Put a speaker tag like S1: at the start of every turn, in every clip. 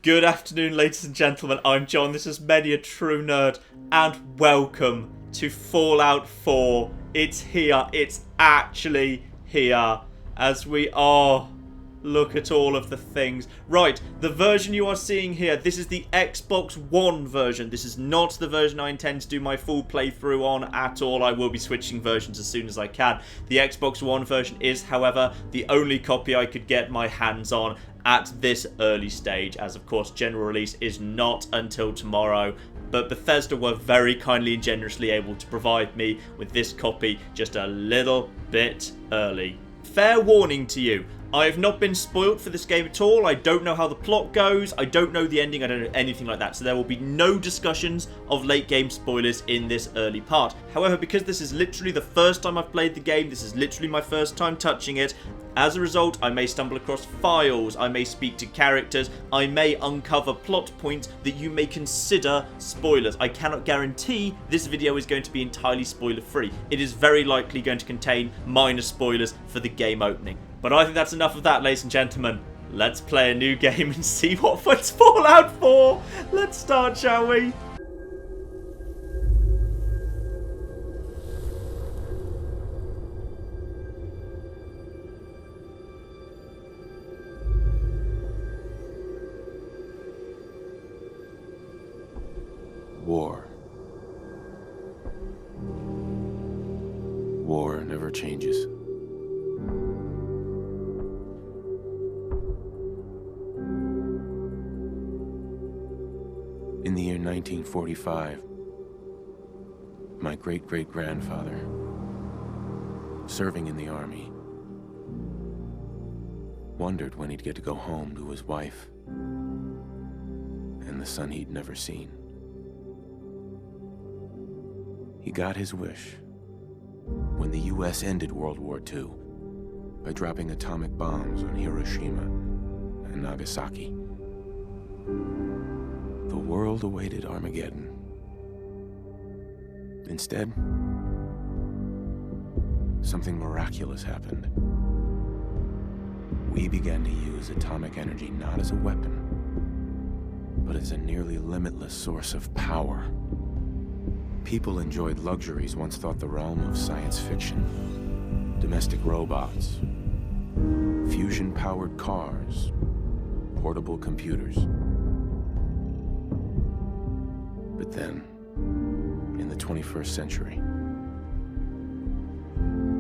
S1: Good afternoon, ladies and gentlemen. I'm John. This is Many a True Nerd, and welcome to Fallout 4. It's here. It's actually here. As we are. Look at all of the things. Right, the version you are seeing here, this is the Xbox One version. This is not the version I intend to do my full playthrough on at all. I will be switching versions as soon as I can. The Xbox One version is, however, the only copy I could get my hands on at this early stage, as of course general release is not until tomorrow. But Bethesda were very kindly and generously able to provide me with this copy just a little bit early. Fair warning to you, I have not been spoiled for this game at all. I don't know how the plot goes. I don't know the ending. I don't know anything like that. So there will be no discussions of late game spoilers in this early part. However, because this is literally the first time I've played the game, this is literally my first time touching it, as a result, I may stumble across files, I may speak to characters, I may uncover plot points that you may consider spoilers. I cannot guarantee this video is going to be entirely spoiler free. It is very likely going to contain minor spoilers for the game opening. But I think that's enough of that, ladies and gentlemen. Let's play a new game and see what's Fallout 4. Let's start, shall we?
S2: War. War never changes. In the year 1945, my great-great-grandfather, serving in the army, wondered when he'd get to go home to his wife and the son he'd never seen. He got his wish when the U.S. ended World War II by dropping atomic bombs on Hiroshima and Nagasaki. The world awaited Armageddon. Instead, something miraculous happened. We began to use atomic energy not as a weapon, but as a nearly limitless source of power. People enjoyed luxuries once thought the realm of science fiction. Domestic robots, fusion-powered cars, portable computers. But then, in the 21st century,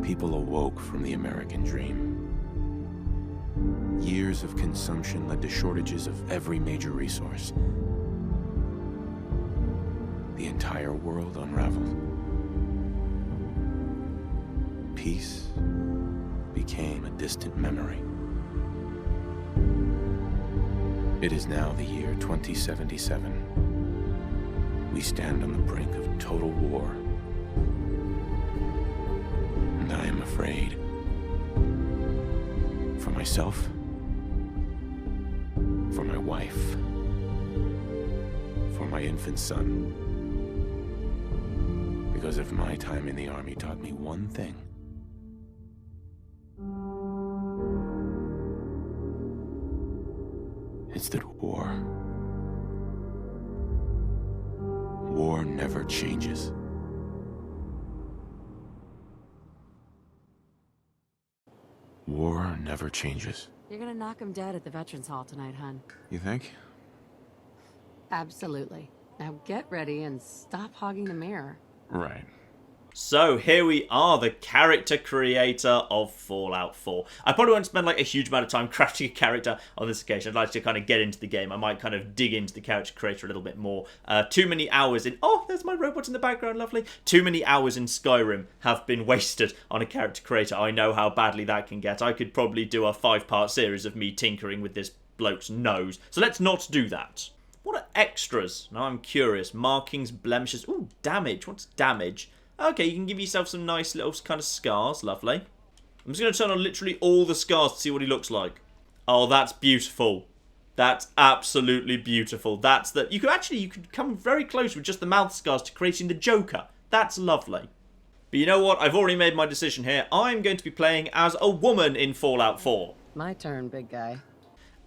S2: people awoke from the American dream. Years of consumption led to shortages of every major resource. The entire world unraveled. Peace became a distant memory. It is now the year 2077. We stand on the brink of total war. And I am afraid. For myself. For my wife. For my infant son. Because if my time in the army taught me one thing, it's that war never changes. War never changes.
S3: You're gonna knock him dead at the Veterans Hall tonight, hun.
S2: You think?
S3: Absolutely. Now get ready and stop hogging the mirror.
S2: Right.
S1: So here we are, the character creator of Fallout 4. I probably won't spend like a huge amount of time crafting a character on this occasion. I'd like to kind of get into the game. I might kind of dig into the character creator a little bit more. Too many hours in... Oh, there's my robot in the background, lovely. Too many hours in Skyrim have been wasted on a character creator. I know how badly that can get. I could probably do a 5-part series of me tinkering with this bloke's nose. So let's not do that. What are extras? Now I'm curious. Markings, blemishes. Ooh, damage. What's damage? Okay, you can give yourself some nice little kind of scars. Lovely. I'm just going to turn on literally all the scars to see what he looks like. Oh, that's beautiful. That's absolutely beautiful. That's the... You could come very close with just the mouth scars to creating the Joker. That's lovely. But you know what? I've already made my decision here. I'm going to be playing as a woman in Fallout 4.
S3: My turn, big guy.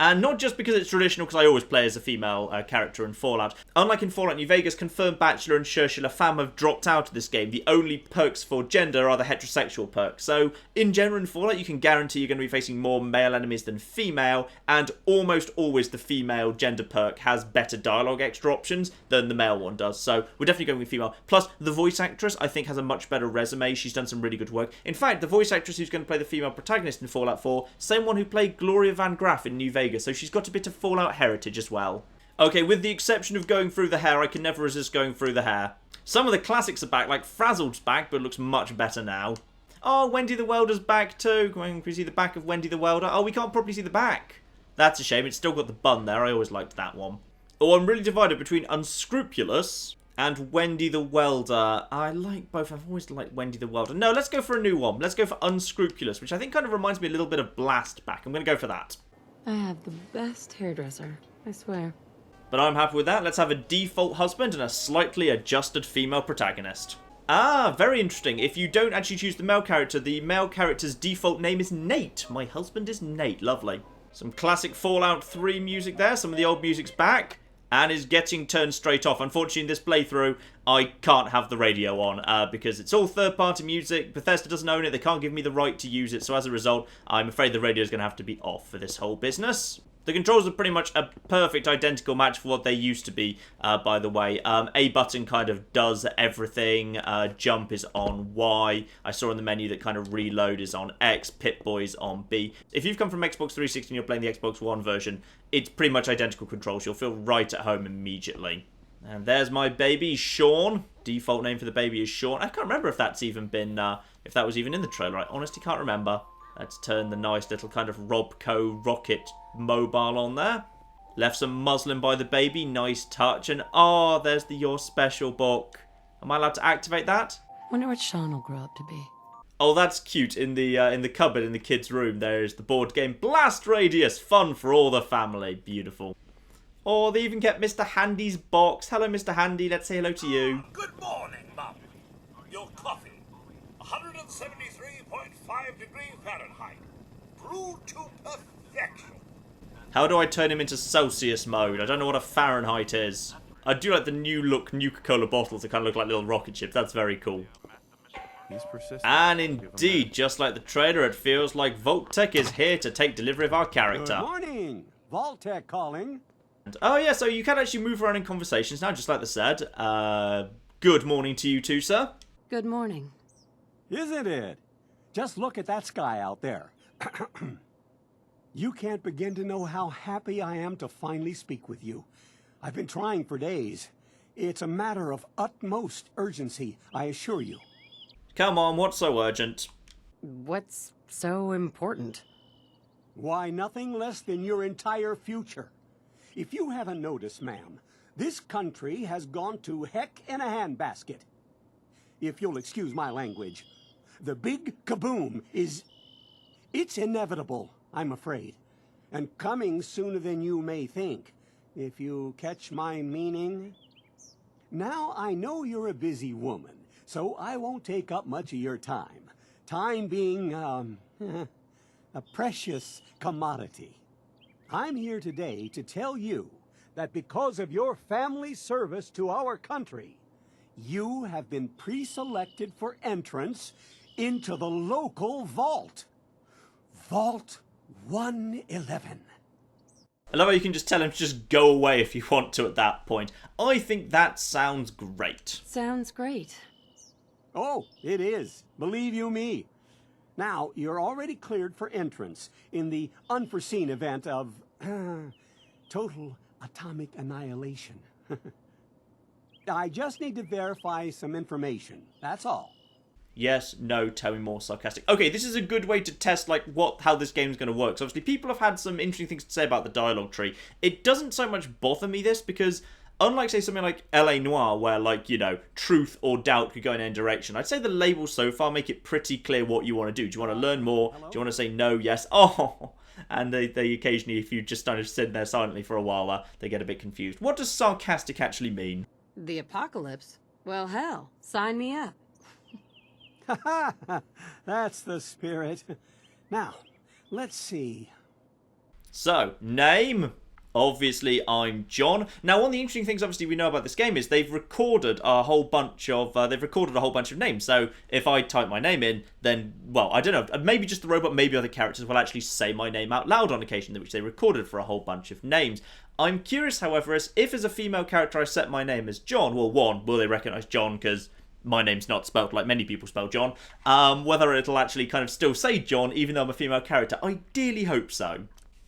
S1: And not just because it's traditional, because I always play as a female character in Fallout. Unlike in Fallout New Vegas, confirmed bachelor and cherche la femme have dropped out of this game. The only perks for gender are the heterosexual perks. So, in general in Fallout, you can guarantee you're going to be facing more male enemies than female, and almost always the female gender perk has better dialogue extra options than the male one does. So, we're definitely going with female. Plus, the voice actress, I think, has a much better resume. She's done some really good work. In fact, the voice actress who's going to play the female protagonist in Fallout 4, same one who played Gloria Van Graff in New Vegas, so she's got a bit of Fallout heritage as well. Okay, with the exception of going through the hair, I can never resist going through the hair. Some of the classics are back, like Frazzled's back, but looks much better now. Oh, Wendy the Welder's back too. Can we see the back of Wendy the Welder? Oh, we can't probably see the back. That's a shame. It's still got the bun there. I always liked that one. Oh, I'm really divided between Unscrupulous and Wendy the Welder. I like both. I've always liked Wendy the Welder. No, let's go for a new one. Let's go for Unscrupulous, which I think kind of reminds me a little bit of Blast back. I'm going to go for that.
S3: I have the best hairdresser, I swear.
S1: But I'm happy with that. Let's have a default husband and a slightly adjusted female protagonist. Ah, very interesting. If you don't actually choose the male character's default name is Nate. My husband is Nate. Lovely. Some classic Fallout 3 music there. Some of the old music's back. And is getting turned straight off. Unfortunately, in this playthrough, I can't have the radio on because it's all third-party music. Bethesda doesn't own it. They can't give me the right to use it. So as a result, I'm afraid the radio is going to have to be off for this whole business. The controls are pretty much a perfect identical match for what they used to be, by the way. A button kind of does everything. Jump is on Y. I saw in the menu that kind of reload is on X. Pip-Boy is on B. If you've come from Xbox 360 and you're playing the Xbox One version, it's pretty much identical controls. You'll feel right at home immediately. And there's my baby, Sean. Default name for the baby is Sean. I can't remember if that's even been, if that was even in the trailer. I honestly can't remember. Let's turn the nice little kind of Robco rocket mobile on there. Left some muslin by the baby. Nice touch. And oh, there's the Your Special book. Am I allowed to activate that?
S3: Wonder what Sean will grow up to be.
S1: Oh, that's cute. In the cupboard in the kids' room, there's the board game Blast Radius. Fun for all the family. Beautiful. Oh, they even kept Mr. Handy's box. Hello, Mr. Handy. Let's say hello to you.
S4: Good morning, Mum. Your coffee. 173.5 degrees Fahrenheit. Brewed to perfection.
S1: How do I turn him into Celsius mode? I don't know what a Fahrenheit is. I do like the new look Nuka-Cola bottles that kind of look like little rocket ships. That's very cool. And indeed, just like the trailer, it feels like Vault-Tec is here to take delivery of our character.
S5: Good morning. Vault-Tec calling.
S1: Oh yeah, so you can actually move around in conversations now, just like they said. Good morning to you too, sir.
S3: Good morning.
S5: Isn't it? Just look at that sky out there. You can't begin to know how happy I am to finally speak with you. I've been trying for days. It's a matter of utmost urgency, I assure you.
S1: Come on, what's so urgent?
S3: What's so important?
S5: Why, nothing less than your entire future. If you haven't noticed, ma'am, this country has gone to heck in a handbasket. If you'll excuse my language, the big kaboom is... It's inevitable, I'm afraid, and coming sooner than you may think, if you catch my meaning. Now, I know you're a busy woman, so I won't take up much of your time. Time being, a precious commodity. I'm here today to tell you that because of your family's service to our country, you have been pre-selected for entrance into the local vault. Vault 111.
S1: I love how you can just tell him to just go away if you want to at that point. I think that sounds great.
S3: Sounds great.
S5: Oh, it is. Believe you me. Now, you're already cleared for entrance in the unforeseen event of total atomic annihilation. I just need to verify some information. That's all.
S1: Yes, no, tell me more sarcastic. Okay, this is a good way to test like how this game's going to work. So obviously people have had some interesting things to say about the dialogue tree. It doesn't so much bother me this because unlike say something like L.A. Noire where like, you know, truth or doubt could go in any direction, I'd say the labels so far make it pretty clear what you want to do. Do you want to learn more? Do you want to say no, yes? Oh! And they occasionally, if you just kind of sit there silently for a while, they get a bit confused. What does sarcastic actually mean?
S3: The apocalypse? Well, hell, sign me up.
S5: That's the spirit. Now, let's see.
S1: So, name. Obviously, I'm John. Now, one of the interesting things, obviously, we know about this game is they've recorded a whole bunch of names. So, if I type my name in, then, well, I don't know, maybe just the robot, maybe other characters will actually say my name out loud on occasion, which they recorded for a whole bunch of names. I'm curious, however, if as a female character I set my name as John, well, one, will they recognise John, because my name's not spelled like many people spell John, whether it'll actually kind of still say John, even though I'm a female character. Ideally hope so.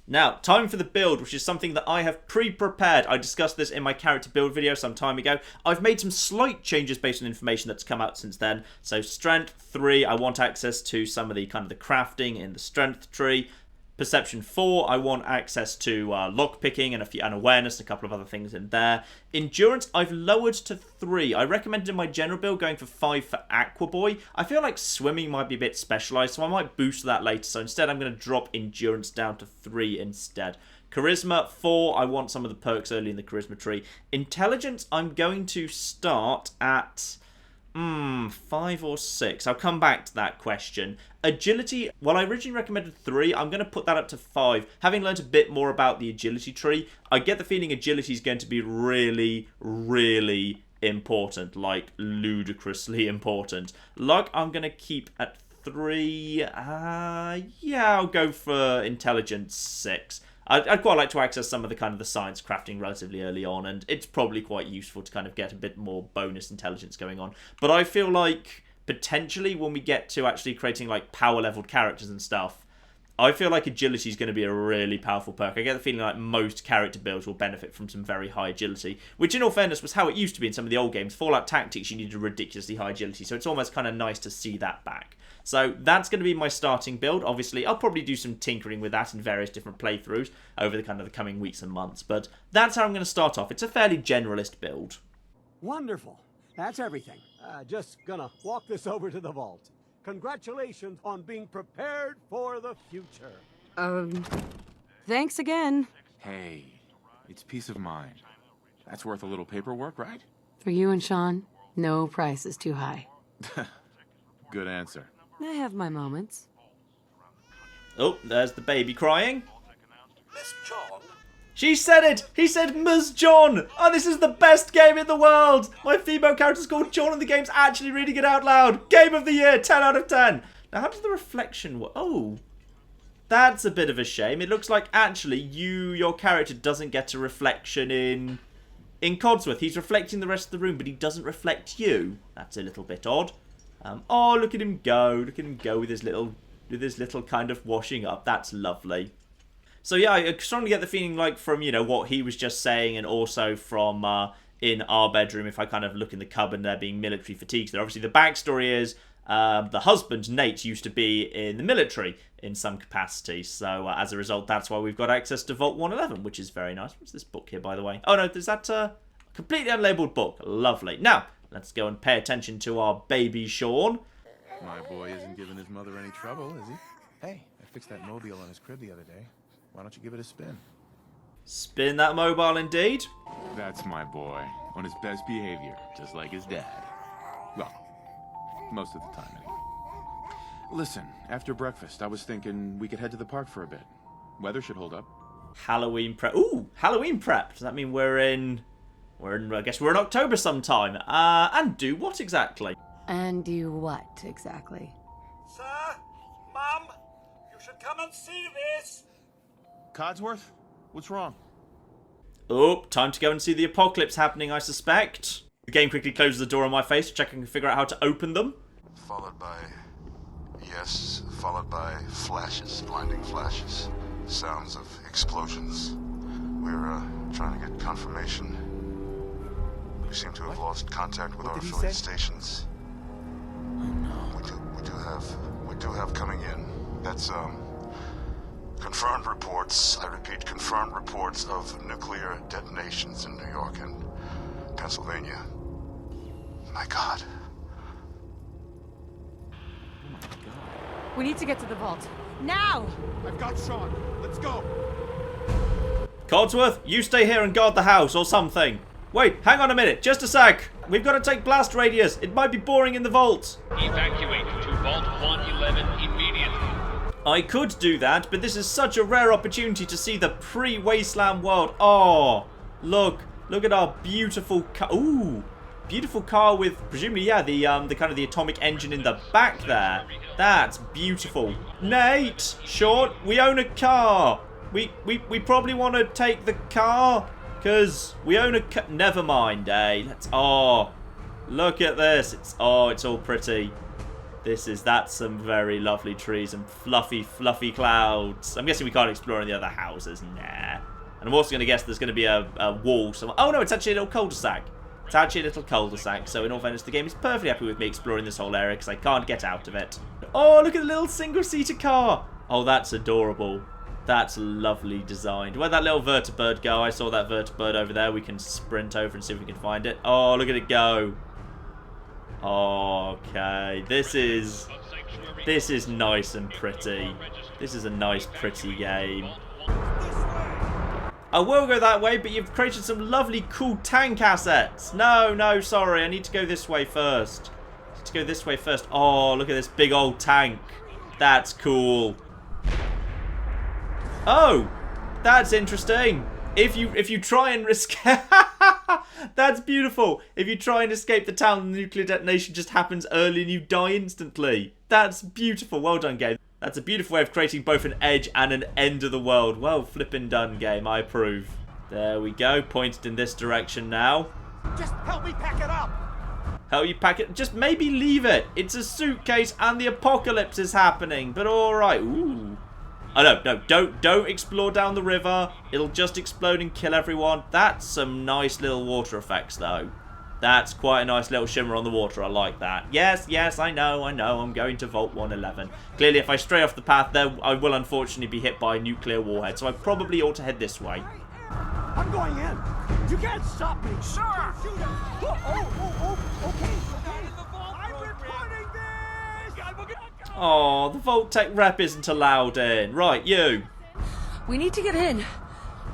S1: Now, time for the build, which is something that I have pre-prepared. I discussed this in my character build video some time ago. I've made some slight changes based on information that's come out since then. So, strength 3, I want access to some of the kind of the crafting in the strength tree. Perception 4, I want access to lockpicking and awareness and a couple of other things in there. Endurance, I've lowered to 3. I recommended in my general build going for 5 for Aqua Boy. I feel like swimming might be a bit specialised, so I might boost that later. So instead, I'm going to drop endurance down to 3 instead. Charisma 4, I want some of the perks early in the charisma tree. Intelligence, I'm going to start at 5 or 6. I'll come back to that question. Agility, well, I originally recommended 3. I'm going to put that up to 5. Having learned a bit more about the agility tree, I get the feeling agility is going to be really, really important. Like, ludicrously important. Luck, I'm going to keep at 3. Yeah, I'll go for intelligence 6. I'd quite like to access some of the kind of the science crafting relatively early on, and it's probably quite useful to kind of get a bit more bonus intelligence going on. But I feel like potentially when we get to actually creating like power leveled characters and stuff, I feel like agility is going to be a really powerful perk. I get the feeling like most character builds will benefit from some very high agility, which in all fairness was how it used to be in some of the old games. Fallout Tactics, you needed ridiculously high agility, so it's almost kind of nice to see that back. So that's going to be my starting build. Obviously, I'll probably do some tinkering with that in various different playthroughs over the kind of the coming weeks and months, but that's how I'm going to start off. It's a fairly generalist build.
S5: Wonderful. That's everything. Just gonna walk this over to the vault. Congratulations on being prepared for the future.
S3: Thanks again.
S2: Hey, it's peace of mind. That's worth a little paperwork, right?
S3: For you and Sean, no price is too high.
S2: Good answer.
S3: I have my moments.
S1: Oh, there's the baby crying.
S4: Miss John?
S1: She said it! He said Ms. John! Oh, this is the best game in the world! My female character's called John and the game's actually reading it out loud! Game of the year, 10 out of 10! Now, how does the reflection work? Oh, that's a bit of a shame. It looks like actually your character doesn't get a reflection in Codsworth. He's reflecting the rest of the room, but he doesn't reflect you. That's a little bit odd. Oh, look at him go. Look at him go with his little kind of washing up. That's lovely. So yeah, I strongly get the feeling like from, you know, what he was just saying and also from in our bedroom, if I kind of look in the cupboard there being military fatigues there. Obviously the backstory is the husband, Nate, used to be in the military in some capacity. So as a result, that's why we've got access to Vault 111, which is very nice. What's this book here, by the way? Oh no, there's that completely unlabeled book. Lovely. Now, let's go and pay attention to our baby Sean.
S2: My boy isn't giving his mother any trouble, is he? Hey, I fixed that mobile on his crib the other day. Why don't you give it a spin?
S1: Spin that mobile indeed.
S2: That's my boy, on his best behavior, just like his dad. Well, most of the time anyway. Listen, after breakfast, I was thinking we could head to the park for a bit. Weather should hold up.
S1: Halloween prep. Ooh, Halloween prep. Does that mean I guess we're in October sometime. And do what exactly?
S3: And do what exactly?
S4: Sir? Mum? You should come and see this!
S2: Codsworth? What's wrong?
S1: Oh, time to go and see the apocalypse happening, I suspect. The game quickly closes the door on my face to check I can figure out how to open them.
S6: Followed by flashes, blinding flashes. Sounds of explosions. We're trying to get confirmation. We seem to have lost contact with our affiliate stations.
S2: Oh no.
S6: We do have coming in. That's confirmed reports, I repeat, confirmed reports of nuclear detonations in New York and Pennsylvania. My God.
S3: We need to get to the vault. Now!
S7: I've got Sean. Let's go.
S1: Codsworth, you stay here and guard the house or something. Wait, hang on a minute, just a sec. We've got to take blast radius. It might be boring in the vault.
S8: Evacuate to Vault 111 immediately.
S1: I could do that, but this is such a rare opportunity to see the pre-Wasteland world. Oh, look at our beautiful car. Ooh, beautiful car with presumably, yeah, the kind of the atomic engine in the back there. That's beautiful. Nate, Sean, we own a car. We probably want to take the car because we own a car. Never mind, eh? Oh, look at this. It's all pretty. That's some very lovely trees and fluffy clouds. I'm guessing we can't explore any other houses. Nah. And I'm also going to guess there's going to be a wall somewhere. Oh, no, it's actually a little cul-de-sac. It's actually a little cul-de-sac. So in all fairness, the game is perfectly happy with me exploring this whole area because I can't get out of it. Oh, look at the little single-seater car. Oh, that's adorable. That's lovely designed. Where'd that little vertibird go? I saw that vertibird over there. We can sprint over and see if we can find it. Oh, look at it go. Okay, this is nice and pretty. This is a nice, pretty game. I will go that way, but you've created some lovely, cool tank assets. No, sorry. I need to go this way first. Oh, look at this big old tank. That's cool. Oh, that's interesting. If you try and risk... That's beautiful. If you try and escape the town, the nuclear detonation just happens early and you die instantly. That's beautiful. Well done, game. That's a beautiful way of creating both an edge and an end of the world. Well flippin' done, game. I approve. There we go. Pointed in this direction now.
S4: Just help me pack it up.
S1: Help you pack it? Just maybe leave it. It's a suitcase and the apocalypse is happening. But alright. Ooh. Oh, no, don't explore down the river. It'll just explode and kill everyone. That's some nice little water effects, though. That's quite a nice little shimmer on the water. I like that. Yes, I know. I'm going to Vault 111. Clearly, if I stray off the path there, I will unfortunately be hit by a nuclear warhead. So I probably ought to head this way.
S5: I'm going in. You can't stop me.
S4: Sir!
S5: Okay.
S4: I'm reporting this!
S1: Oh, the Vault Tech rep isn't allowed in. Right, you.
S3: We need to get in.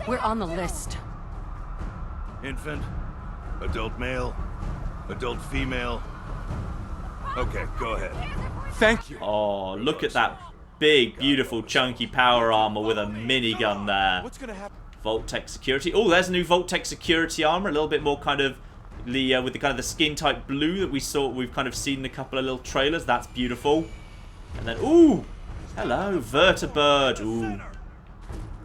S3: We're on the list.
S8: Infant, adult male, adult female. Okay, go ahead.
S7: Thank you.
S1: Oh, look at that big, beautiful, chunky power armor with a minigun there.
S7: What's gonna happen?
S1: Vault Tech security. Oh, there's a new Vault Tech security armor. A little bit more kind of with the kind of the skin type blue that we've kind of seen in a couple of little trailers. That's beautiful. And then, ooh, hello, vertibird. Ooh,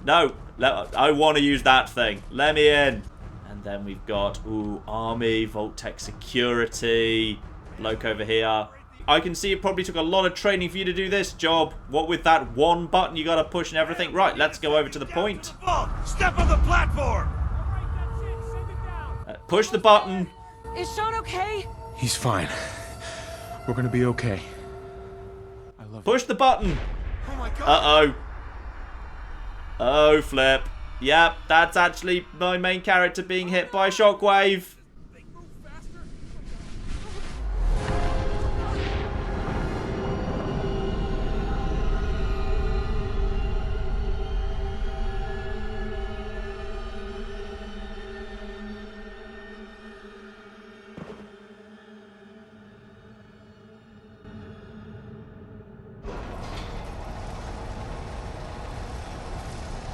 S1: no, I want to use that thing. Let me in. And then we've got, ooh, army, Vault Tech security, bloke over here. I can see it probably took a lot of training for you to do this job. What with that one button you got to push and everything. Right, let's go over to the point.
S8: Step on the platform.
S1: Push the button.
S3: Is Sean okay?
S2: He's fine. We're gonna be okay.
S1: Push the button.
S7: Oh my god.
S1: Uh-oh. Oh, flip. Yep, that's actually my main character being hit by a shockwave.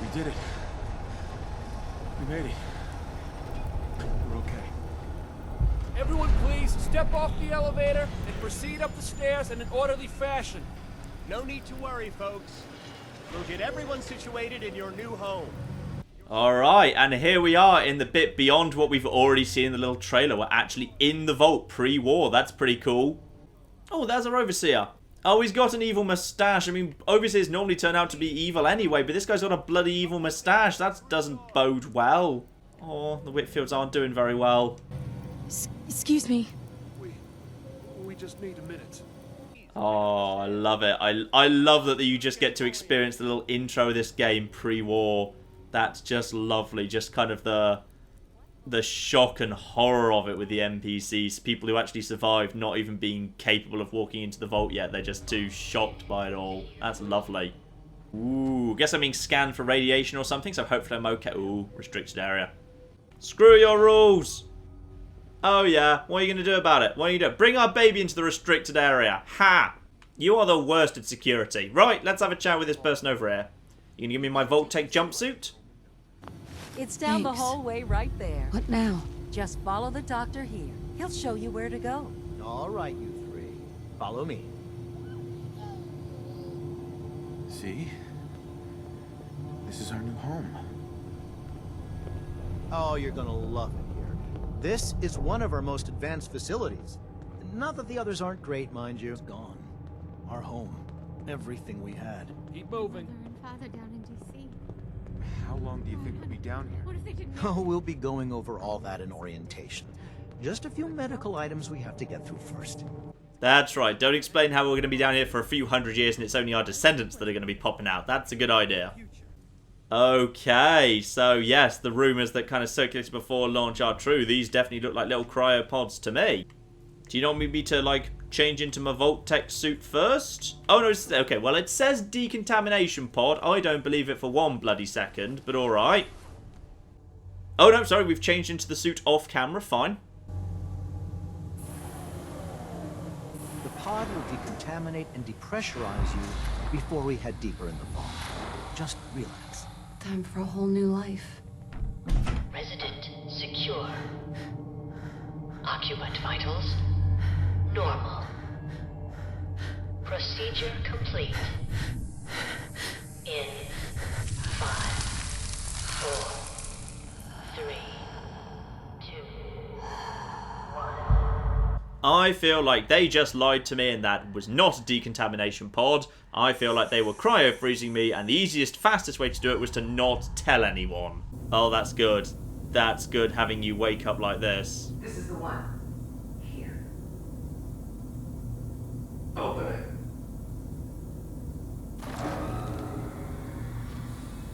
S7: We did it. We made it. We're okay.
S9: Everyone please, step off the elevator and proceed up the stairs in an orderly fashion.
S10: No need to worry, folks. We'll get everyone situated in your new home.
S1: Alright, and here we are in the bit beyond what we've already seen in the little trailer. We're actually in the vault pre-war. That's pretty cool. Oh, there's our overseer. Oh, he's got an evil moustache. I mean, overseers normally turn out to be evil anyway, but this guy's got a bloody evil moustache. That doesn't bode well. Oh, the Whitfields aren't doing very well.
S3: Excuse me.
S7: We just need a minute.
S1: Oh, I love it. I love that you just get to experience the little intro of this game pre-war. That's just lovely. Just kind of the shock and horror of it with the NPCs. People who actually survived not even being capable of walking into the vault yet. They're just too shocked by it all. That's lovely. Ooh, guess I'm being scanned for radiation or something, so hopefully I'm okay. Ooh, restricted area. Screw your rules! Oh yeah, what are you going to do about it? What are you doing? Bring our baby into the restricted area. Ha! You are the worst at security. Right, let's have a chat with this person over here. You gonna give me my Vault-Tec jumpsuit?
S11: It's down the
S3: Thanks.
S11: hallway right there.
S3: What now?
S11: Just follow the doctor here. He'll show you where to go.
S10: All right, you three. Follow me.
S2: See? This is our new home.
S10: Oh, you're gonna love it here. This is one of our most advanced facilities. Not that the others aren't great, mind you. It's gone. Our home. Everything we had.
S9: Keep moving.
S12: Mother and father down in D.C.
S2: How long do you think we'll be down here?
S12: What if they didn't?
S10: Oh, we'll be going over all that in orientation. Just a few medical items we have to get through first.
S1: That's right. Don't explain how we're going to be down here for a few hundred years and it's only our descendants that are going to be popping out. That's a good idea. Okay, so yes, the rumours that kind of circulated before launch are true. These definitely look like little cryopods to me. Do you want me to, like, change into my Vault-Tec suit first? Oh, no, it's, okay, well, it says decontamination pod. I don't believe it for one bloody second, but alright. Oh, no, sorry, we've changed into the suit off camera, fine.
S10: The pod will decontaminate and depressurize you before we head deeper in the vault. Just relax.
S3: Time for a whole new life.
S13: Resident secure. Occupant vitals normal. Procedure complete. In 5, 4, 3, 2, 1.
S1: I feel like they just lied to me and that was not a decontamination pod. I feel like they were cryo-freezing me and the easiest, fastest way to do it was to not tell anyone. Oh, that's good. That's good having you wake up like this.
S3: This is the one. Here.
S6: Open it.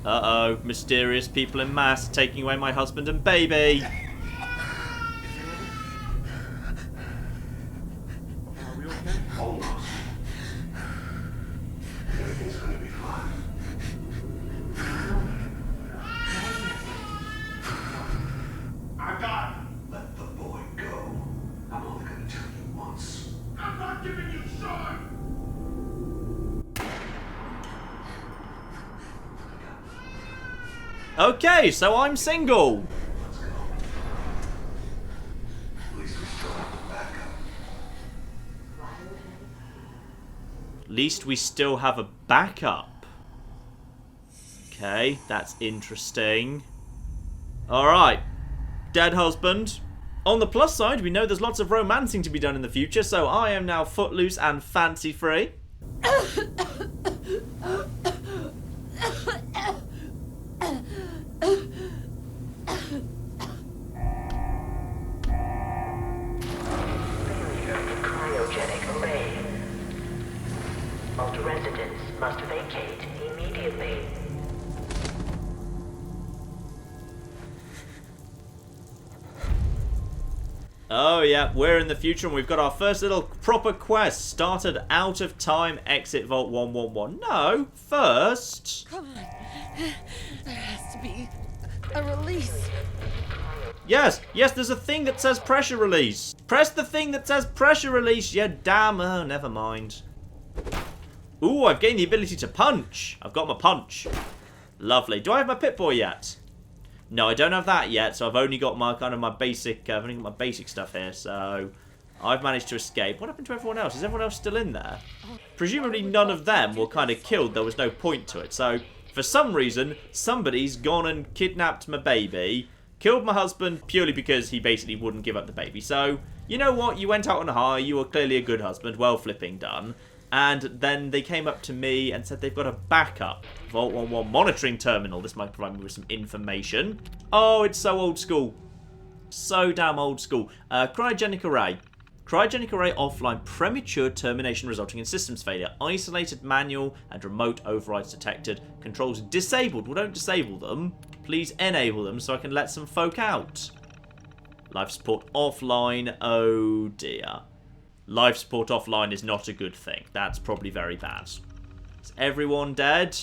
S1: Uh-oh, mysterious people in mass taking away my husband and baby.
S7: Are we okay?
S6: Almost. Everything's gonna be fine. I got it. Let the boy go. I'm only gonna tell you once. I'm not giving you short.
S1: Okay, so I'm single.
S6: Let's go. At least we still have the backup.
S1: At least we still have a backup. Okay, that's interesting. Alright. Dead husband. On the plus side, we know there's lots of romancing to be done in the future, so I am now footloose and fancy-free.
S13: Cryogenic array. All residents must vacate immediately.
S1: Oh yeah, we're in the future and we've got our first little proper quest. Started out of time, exit vault 111. No, first...
S11: Come on. There has to be a release.
S1: Yes, there's a thing that says pressure release. Press the thing that says pressure release, you damn... Oh, never mind. Ooh, I've gained the ability to punch. I've got my punch. Lovely. Do I have my Pip-Boy yet? No, I don't have that yet, so I've only got my kind of my basic... I've only got my basic stuff here, so... I've managed to escape. What happened to everyone else? Is everyone else still in there? Presumably none of them were kind of killed. There was no point to it. So, for some reason, somebody's gone and kidnapped my baby... Killed my husband purely because he basically wouldn't give up the baby. So, you know what? You went out on a high. You were clearly a good husband. Well flipping done. And then they came up to me and said they've got a backup. Vault 11 monitoring terminal. This might provide me with some information. Oh, it's so old school. So damn old school. Cryogenic array. Cryogenic array offline. Premature termination resulting in systems failure. Isolated manual and remote overrides detected. Controls disabled. Well, don't disable them. Please enable them so I can let some folk out. Life support offline. Oh dear. Life support offline is not a good thing. That's probably very bad. Is everyone dead?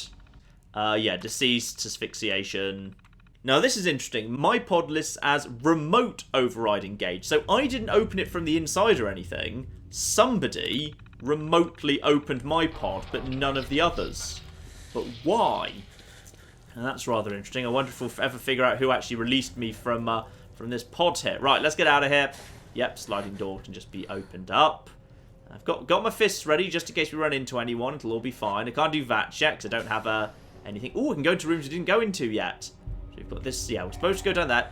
S1: Yeah, deceased, asphyxiation. Now this is interesting. My pod lists as remote override engaged. So I didn't open it from the inside or anything. Somebody remotely opened my pod, but none of the others. But why? And that's rather interesting. I wonder if we'll ever figure out who actually released me from this pod here. Right, let's get out of here. Yep, sliding door can just be opened up. I've got my fists ready just in case we run into anyone. It'll all be fine. I can't do VAT checks. I don't have anything. Oh, I can go into rooms we didn't go into yet. So we've got this. Yeah, we're supposed to go down there.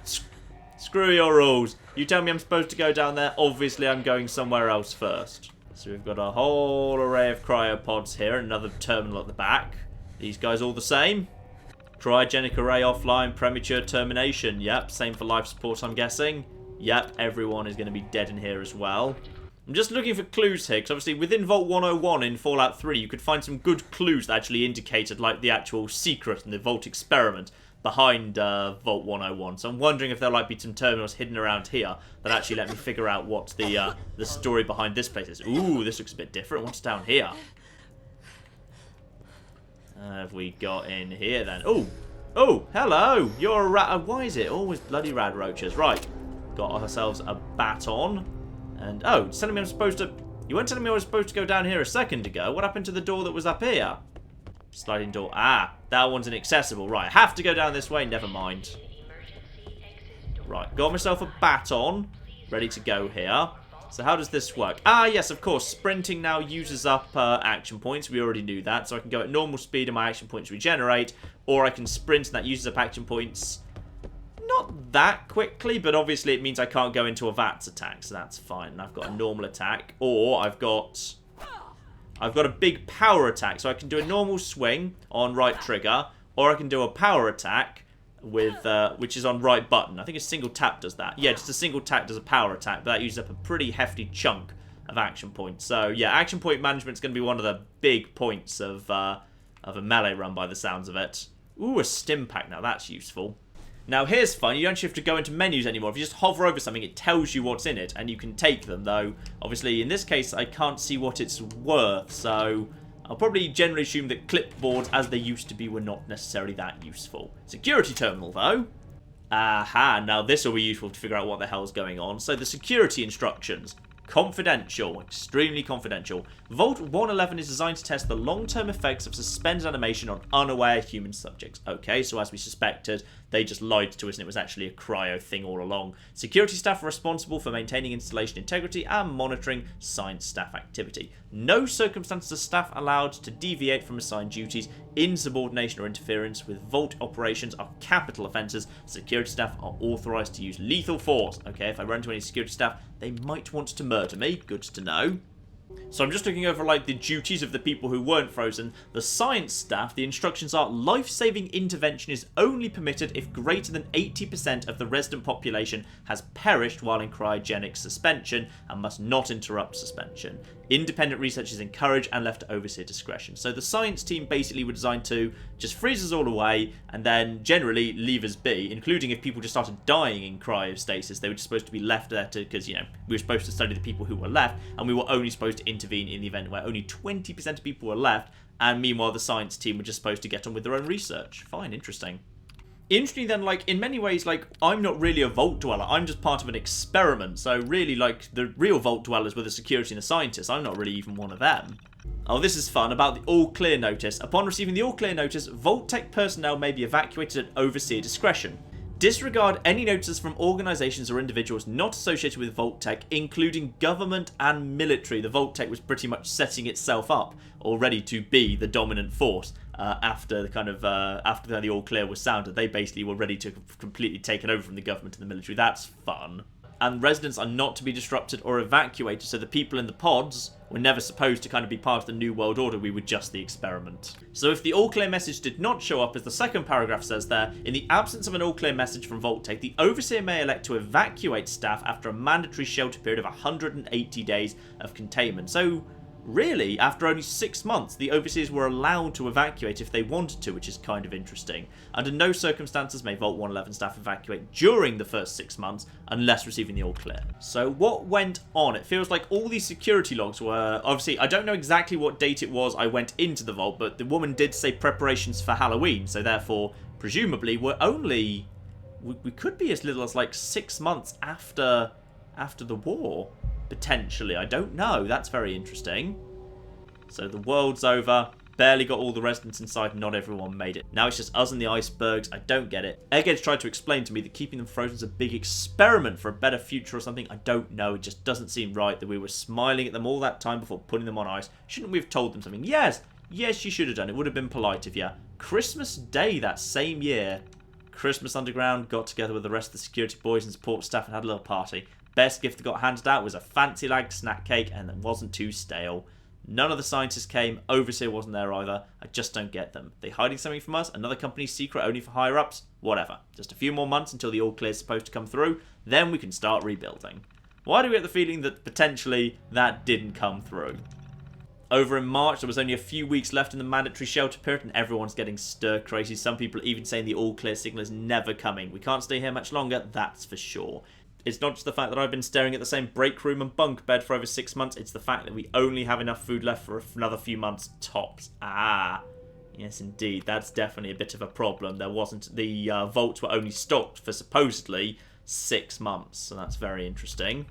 S1: Screw your rules. You tell me I'm supposed to go down there. Obviously, I'm going somewhere else first. So we've got a whole array of cryopods here. Another terminal at the back. These guys all the same. Cryogenic array offline. Premature termination. Yep, same for life support, I'm guessing. Yep, everyone is going to be dead in here as well. I'm just looking for clues here, because obviously within Vault 101 in Fallout 3, you could find some good clues that actually indicated, like, the actual secret and the Vault experiment behind Vault 101. So I'm wondering if there might be some terminals hidden around here that actually let me figure out what the story behind this place is. Ooh, this looks a bit different. What's down here? Have we got in here then? Oh, hello. You're a rat. Why is it always bloody rad roaches? Right, got ourselves a baton. And, oh, it's telling me I'm supposed to... You weren't telling me I was supposed to go down here a second ago. What happened to the door that was up here? Sliding door. Ah, that one's inaccessible. Right, I have to go down this way. Never mind. Right, got myself a baton. Ready to go here. So how does this work? Ah, yes, of course. Sprinting now uses up action points. We already knew that. So I can go at normal speed and my action points regenerate. Or I can sprint and that uses up action points... Not that quickly, but obviously it means I can't go into a VATS attack, so that's fine. And I've got a normal attack, or I've got a big power attack, so I can do a normal swing on right trigger, or I can do a power attack with which is on right button. I think a single tap does that. Yeah, just a single tap does a power attack, but that uses up a pretty hefty chunk of action points. So yeah, action point management is going to be one of the big points of a melee run by the sounds of it. Ooh, a stim pack. Now that's useful. Now here's fun, you don't actually have to go into menus anymore. If you just hover over something, it tells you what's in it, and you can take them, though obviously in this case I can't see what it's worth, so I'll probably generally assume that clipboards as they used to be were not necessarily that useful. Security terminal though. Aha, now this will be useful to figure out what the hell's going on. So the security instructions. Confidential, extremely confidential. Vault 111 is designed to test the long-term effects of suspended animation on unaware human subjects. Okay, so as we suspected, they just lied to us and it was actually a cryo thing all along. Security staff are responsible for maintaining installation integrity and monitoring science staff activity. No circumstances are staff allowed to deviate from assigned duties. Insubordination or interference with Vault operations are capital offences. Security staff are authorised to use lethal force. Okay, if I run into any security staff, they might want to murder me. Good to know. So I'm just looking over like the duties of the people who weren't frozen. The science staff, the instructions are life-saving intervention is only permitted if greater than 80% of the resident population has perished while in cryogenic suspension and must not interrupt suspension. Independent research is encouraged and left to overseer discretion. So the science team basically were designed to just freeze us all away and then generally leave us be, including if people just started dying in cryostasis. They were just supposed to be left there because, you know, we were supposed to study the people who were left and we were only supposed to intervene in the event where only 20% of people were left, and meanwhile the science team were just supposed to get on with their own research. Fine, interesting. Interesting then, like, in many ways, like, I'm not really a Vault dweller, I'm just part of an experiment, so really, like, the real Vault dwellers were the security and the scientists, I'm not really even one of them. Oh, this is fun, about the all-clear notice. Upon receiving the all-clear notice, Vault Tech personnel may be evacuated at overseer discretion. Disregard any notices from organisations or individuals not associated with Vault Tech, including government and military. The Vault Tech was pretty much setting itself up already to be the dominant force after the all clear was sounded. They basically were ready to completely take it over from the government and the military. That's fun. And residents are not to be disrupted or evacuated, so the people in the pods were never supposed to kind of be part of the New World Order, we were just the experiment. So if the all-clear message did not show up, as the second paragraph says there, in the absence of an all-clear message from Vault Tech, the Overseer may elect to evacuate staff after a mandatory shelter period of 180 days of containment. So really, after only 6 months, the Overseers were allowed to evacuate if they wanted to, which is kind of interesting. Under no circumstances may Vault 111 staff evacuate during the first 6 months, unless receiving the all-clear. So what went on? It feels like all these security logs were... Obviously, I don't know exactly what date it was I went into the vault, but the woman did say preparations for Halloween, so therefore, presumably, we're only... We could be as little as like 6 months after the war. Potentially, I don't know. That's very interesting. So the world's over. Barely got all the residents inside. Not everyone made it. Now it's just us and the icebergs. I don't get it. Egghead's tried to explain to me that keeping them frozen is a big experiment for a better future or something. I don't know. It just doesn't seem right that we were smiling at them all that time before putting them on ice. Shouldn't we have told them something? Yes. Yes, you should have done. It would have been polite of you. Christmas Day that same year, Christmas Underground got together with the rest of the security boys and support staff and had a little party. Best gift that got handed out was a fancy lag snack cake and it wasn't too stale. None of the scientists came. Overseer wasn't there either. I just don't get them. They hiding something from us? Another company's secret only for higher-ups? Whatever. Just a few more months until the all-clear is supposed to come through. Then we can start rebuilding. Why do we get the feeling that potentially that didn't come through? Over in March, there was only a few weeks left in the mandatory shelter period and everyone's getting stir-crazy. Some people are even saying the all-clear signal is never coming. We can't stay here much longer, that's for sure. It's not just the fact that I've been staring at the same break room and bunk bed for over 6 months. It's the fact that we only have enough food left for another few months tops. Ah, yes indeed. That's definitely a bit of a problem. There wasn't... The vaults were only stocked for supposedly 6 months. So that's very interesting.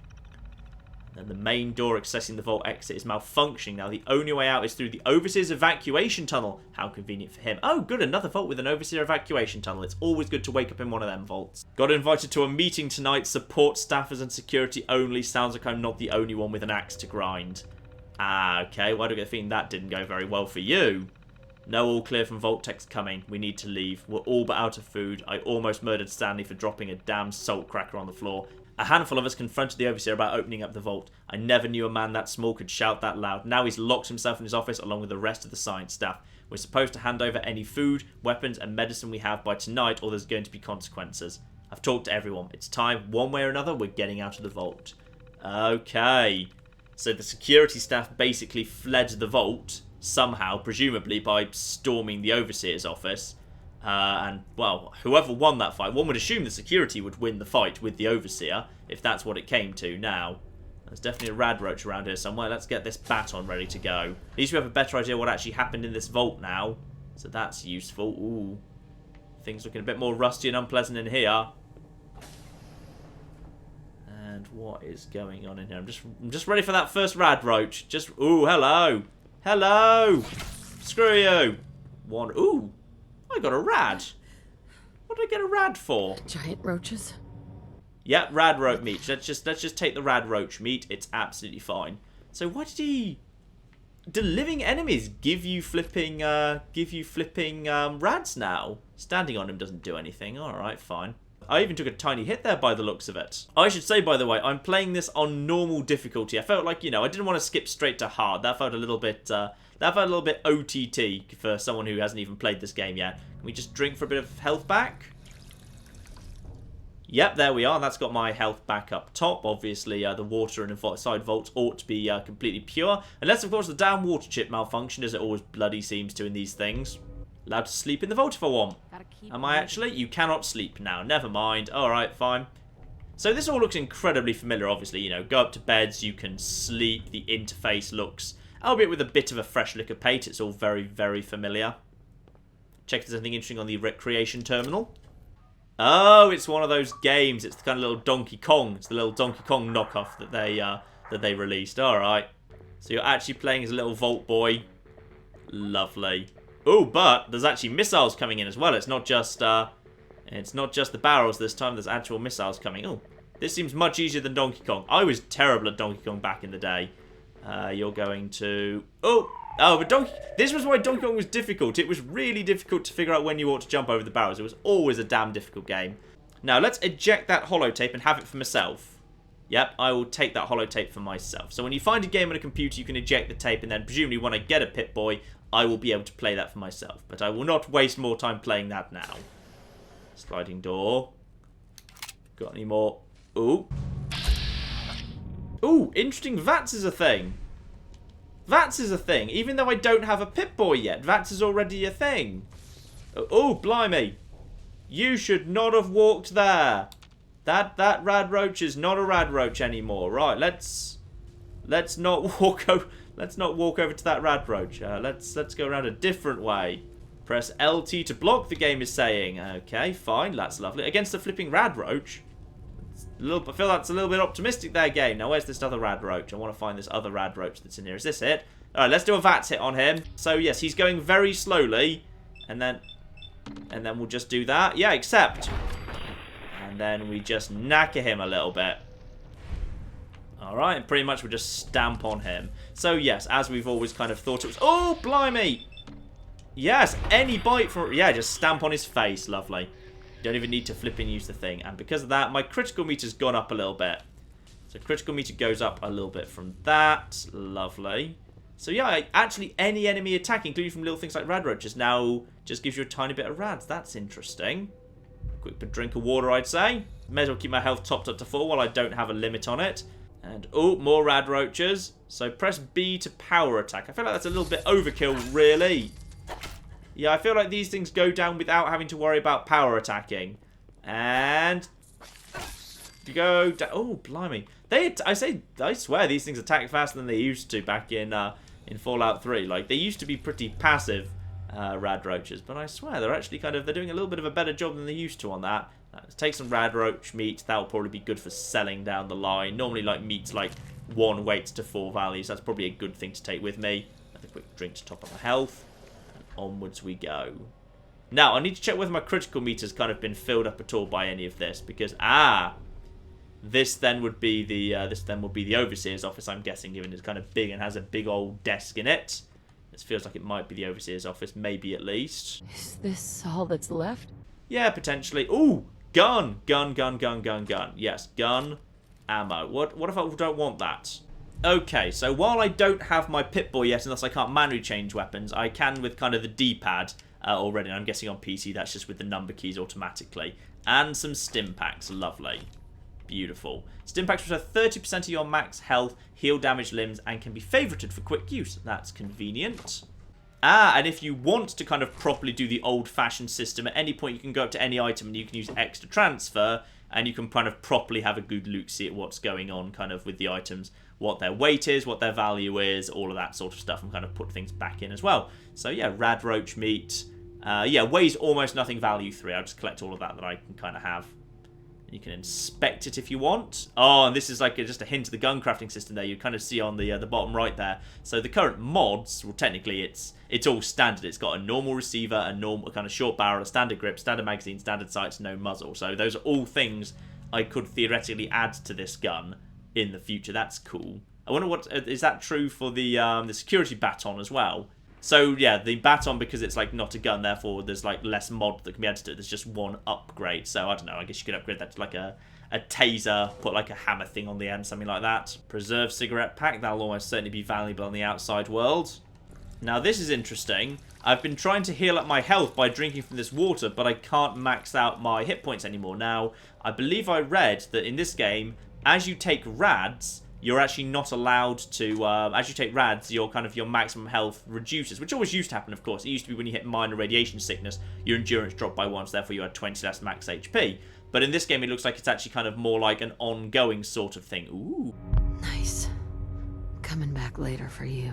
S1: And the main door accessing the vault exit is malfunctioning. Now, the only way out is through the Overseer's evacuation tunnel. How convenient for him. Oh, good, another vault with an Overseer evacuation tunnel. It's always good to wake up in one of them vaults. Got invited to a meeting tonight. Support staffers and security only. Sounds like I'm not the only one with an axe to grind. Ah, okay. Why do I get the feeling that didn't go very well for you? No all clear from Vault Tech's coming. We need to leave. We're all but out of food. I almost murdered Stanley for dropping a damn salt cracker on the floor. A handful of us confronted the Overseer about opening up the vault. I never knew a man that small could shout that loud. Now he's locked himself in his office along with the rest of the science staff. We're supposed to hand over any food, weapons and medicine we have by tonight or there's going to be consequences. I've talked to everyone. It's time, one way or another, we're getting out of the vault. Okay. So the security staff basically fled the vault, somehow, presumably by storming the Overseer's office. And, well, whoever won that fight, one would assume the security would win the fight with the Overseer, if that's what it came to now. There's definitely a rad roach around here somewhere. Let's get this baton ready to go. At least we have a better idea what actually happened in this vault now. So that's useful. Ooh. Things looking a bit more rusty and unpleasant in here. And what is going on in here? I'm just ready for that first rad roach. Ooh, hello. Hello. Screw you. One. Ooh. I got a rad. What did I get a rad for?
S3: Giant roaches?
S1: Yep, rad roach meat. Let's just take the rad roach meat. It's absolutely fine. So why did he... Do living enemies give you flipping rads now? Standing on him doesn't do anything. Alright, fine. I even took a tiny hit there by the looks of it. I should say, by the way, I'm playing this on normal difficulty. I felt like, you know, I didn't want to skip straight to hard. That felt a little bit... That felt a little bit OTT for someone who hasn't even played this game yet. Can we just drink for a bit of health back? Yep, there we are. That's got my health back up top. Obviously, the water inside vaults ought to be completely pure. Unless, of course, the damn water chip malfunctioned, as it always bloody seems to in these things. Allowed to sleep in the vault if I want. Am I actually? You cannot sleep now. Never mind. Alright, fine. So this all looks incredibly familiar, obviously. You know, go up to beds, you can sleep. The interface looks... albeit with a bit of a fresh lick of paint, it's all very, very familiar. Check if there's anything interesting on the recreation terminal. Oh, it's one of those games. It's the kind of little Donkey Kong. It's the little Donkey Kong knockoff that they released. All right. So you're actually playing as a little vault boy. Lovely. Oh, but there's actually missiles coming in as well. It's not just the barrels this time. There's actual missiles coming. Oh, this seems much easier than Donkey Kong. I was terrible at Donkey Kong back in the day. You're going to... but this was why Donkey Kong was difficult. It was really difficult to figure out when you ought to jump over the barrels. It was always a damn difficult game. Now, let's eject that holotape and have it for myself. Yep, I will take that holotape for myself. So when you find a game on a computer, you can eject the tape, and then presumably when I get a Pip-Boy, I will be able to play that for myself. But I will not waste more time playing that now. Sliding door. Got any more? Ooh. Ooh, interesting. VATS is a thing. VATS is a thing. Even though I don't have a Pip-Boy yet, VATS is already a thing. Oh, blimey. You should not have walked there. That rad roach is not a rad roach anymore. Right, let's not walk over. Let's not walk over to that rad roach. Let's go around a different way. Press LT to block. The game is saying. Okay, fine. That's lovely. Against a flipping rad roach. I feel that's a little bit optimistic there, game. Now, where's this other rad roach? I want to find this other rad roach that's in here. Is this it? Alright, let's do a VATS hit on him. So, yes, he's going very slowly. And then we'll just do that. Yeah, accept. And then we just knacker him a little bit. Alright, and pretty much we'll just stamp on him. So, yes, as we've always kind of thought it was... Oh, blimey! Yes, any bite from... Yeah, just stamp on his face. Lovely. Don't even need to flip and use the thing. And because of that, my critical meter's gone up a little bit. So critical meter goes up a little bit from that. Lovely. So yeah, actually any enemy attack, including from little things like rad roaches, now just gives you a tiny bit of rads. That's interesting. Quick drink of water, I'd say. May as well keep my health topped up to full while I don't have a limit on it. And, oh, more rad roaches. So press B to power attack. I feel like that's a little bit overkill, really. Yeah, I feel like these things go down without having to worry about power attacking. And... go down. Oh, blimey. I swear these things attack faster than they used to back in Fallout 3. Like, they used to be pretty passive rad roaches, but I swear they're actually they're doing a little bit of a better job than they used to on that. Let's take some rad roach meat. That'll probably be good for selling down the line. Normally, like, meat's like 1 weight to 4 values. That's probably a good thing to take with me. Another quick drink to top up my health. And onwards we go. Now, I need to check whether my critical meter's kind of been filled up at all by any of this, because this then would be the overseer's office, I'm guessing, given it's kind of big and has a big old desk in it. This feels like it might be the overseer's office, maybe at least.
S3: Is this all that's left?
S1: Yeah, potentially. Ooh, gun. Yes, gun, ammo. What if I don't want that? Okay, so while I don't have my Pip-Boy yet, and thus I can't manually change weapons, I can with kind of the D-pad already. And I'm guessing on PC that's just with the number keys automatically. And some stim packs, lovely. Beautiful. Stim packs restore 30% of your max health, heal damaged limbs, and can be favorited for quick use. That's convenient. And if you want to kind of properly do the old-fashioned system, at any point you can go up to any item and you can use X to transfer, and you can kind of properly have a good look, see at what's going on kind of with the items, what their weight is, what their value is, all of that sort of stuff, and kind of put things back in as well. So yeah, rad roach meat. Yeah, weighs almost nothing, value 3. I'll just collect all of that I can kind of have. You can inspect it if you want. Oh, and this is like just a hint of the gun crafting system there. You kind of see on the bottom right there. So the current mods, well, technically it's all standard. It's got a normal receiver, a normal kind of short barrel, a standard grip, standard magazine, standard sights, no muzzle. So those are all things I could theoretically add to this gun in the future. That's cool. I wonder what is that true for the security baton as well. So yeah, the baton, because it's like not a gun, therefore there's like less mod that can be added to it. There's just one upgrade. So I don't know, I guess you could upgrade that to like a taser, put like a hammer thing on the end, something like that. Preserved cigarette pack, that'll almost certainly be valuable in the outside world. Now this is interesting. I've been trying to heal up my health by drinking from this water, but I can't max out my hit points anymore. Now, I believe I read that in this game, as you take rads, you're actually not allowed to, as you take rads, your maximum health reduces, which always used to happen, of course. It used to be when you hit minor radiation sickness, your endurance dropped by 1, so therefore you had 20 less max HP. But in this game, it looks like it's actually kind of more like an ongoing sort of thing. Ooh.
S3: Nice. Coming back later for you.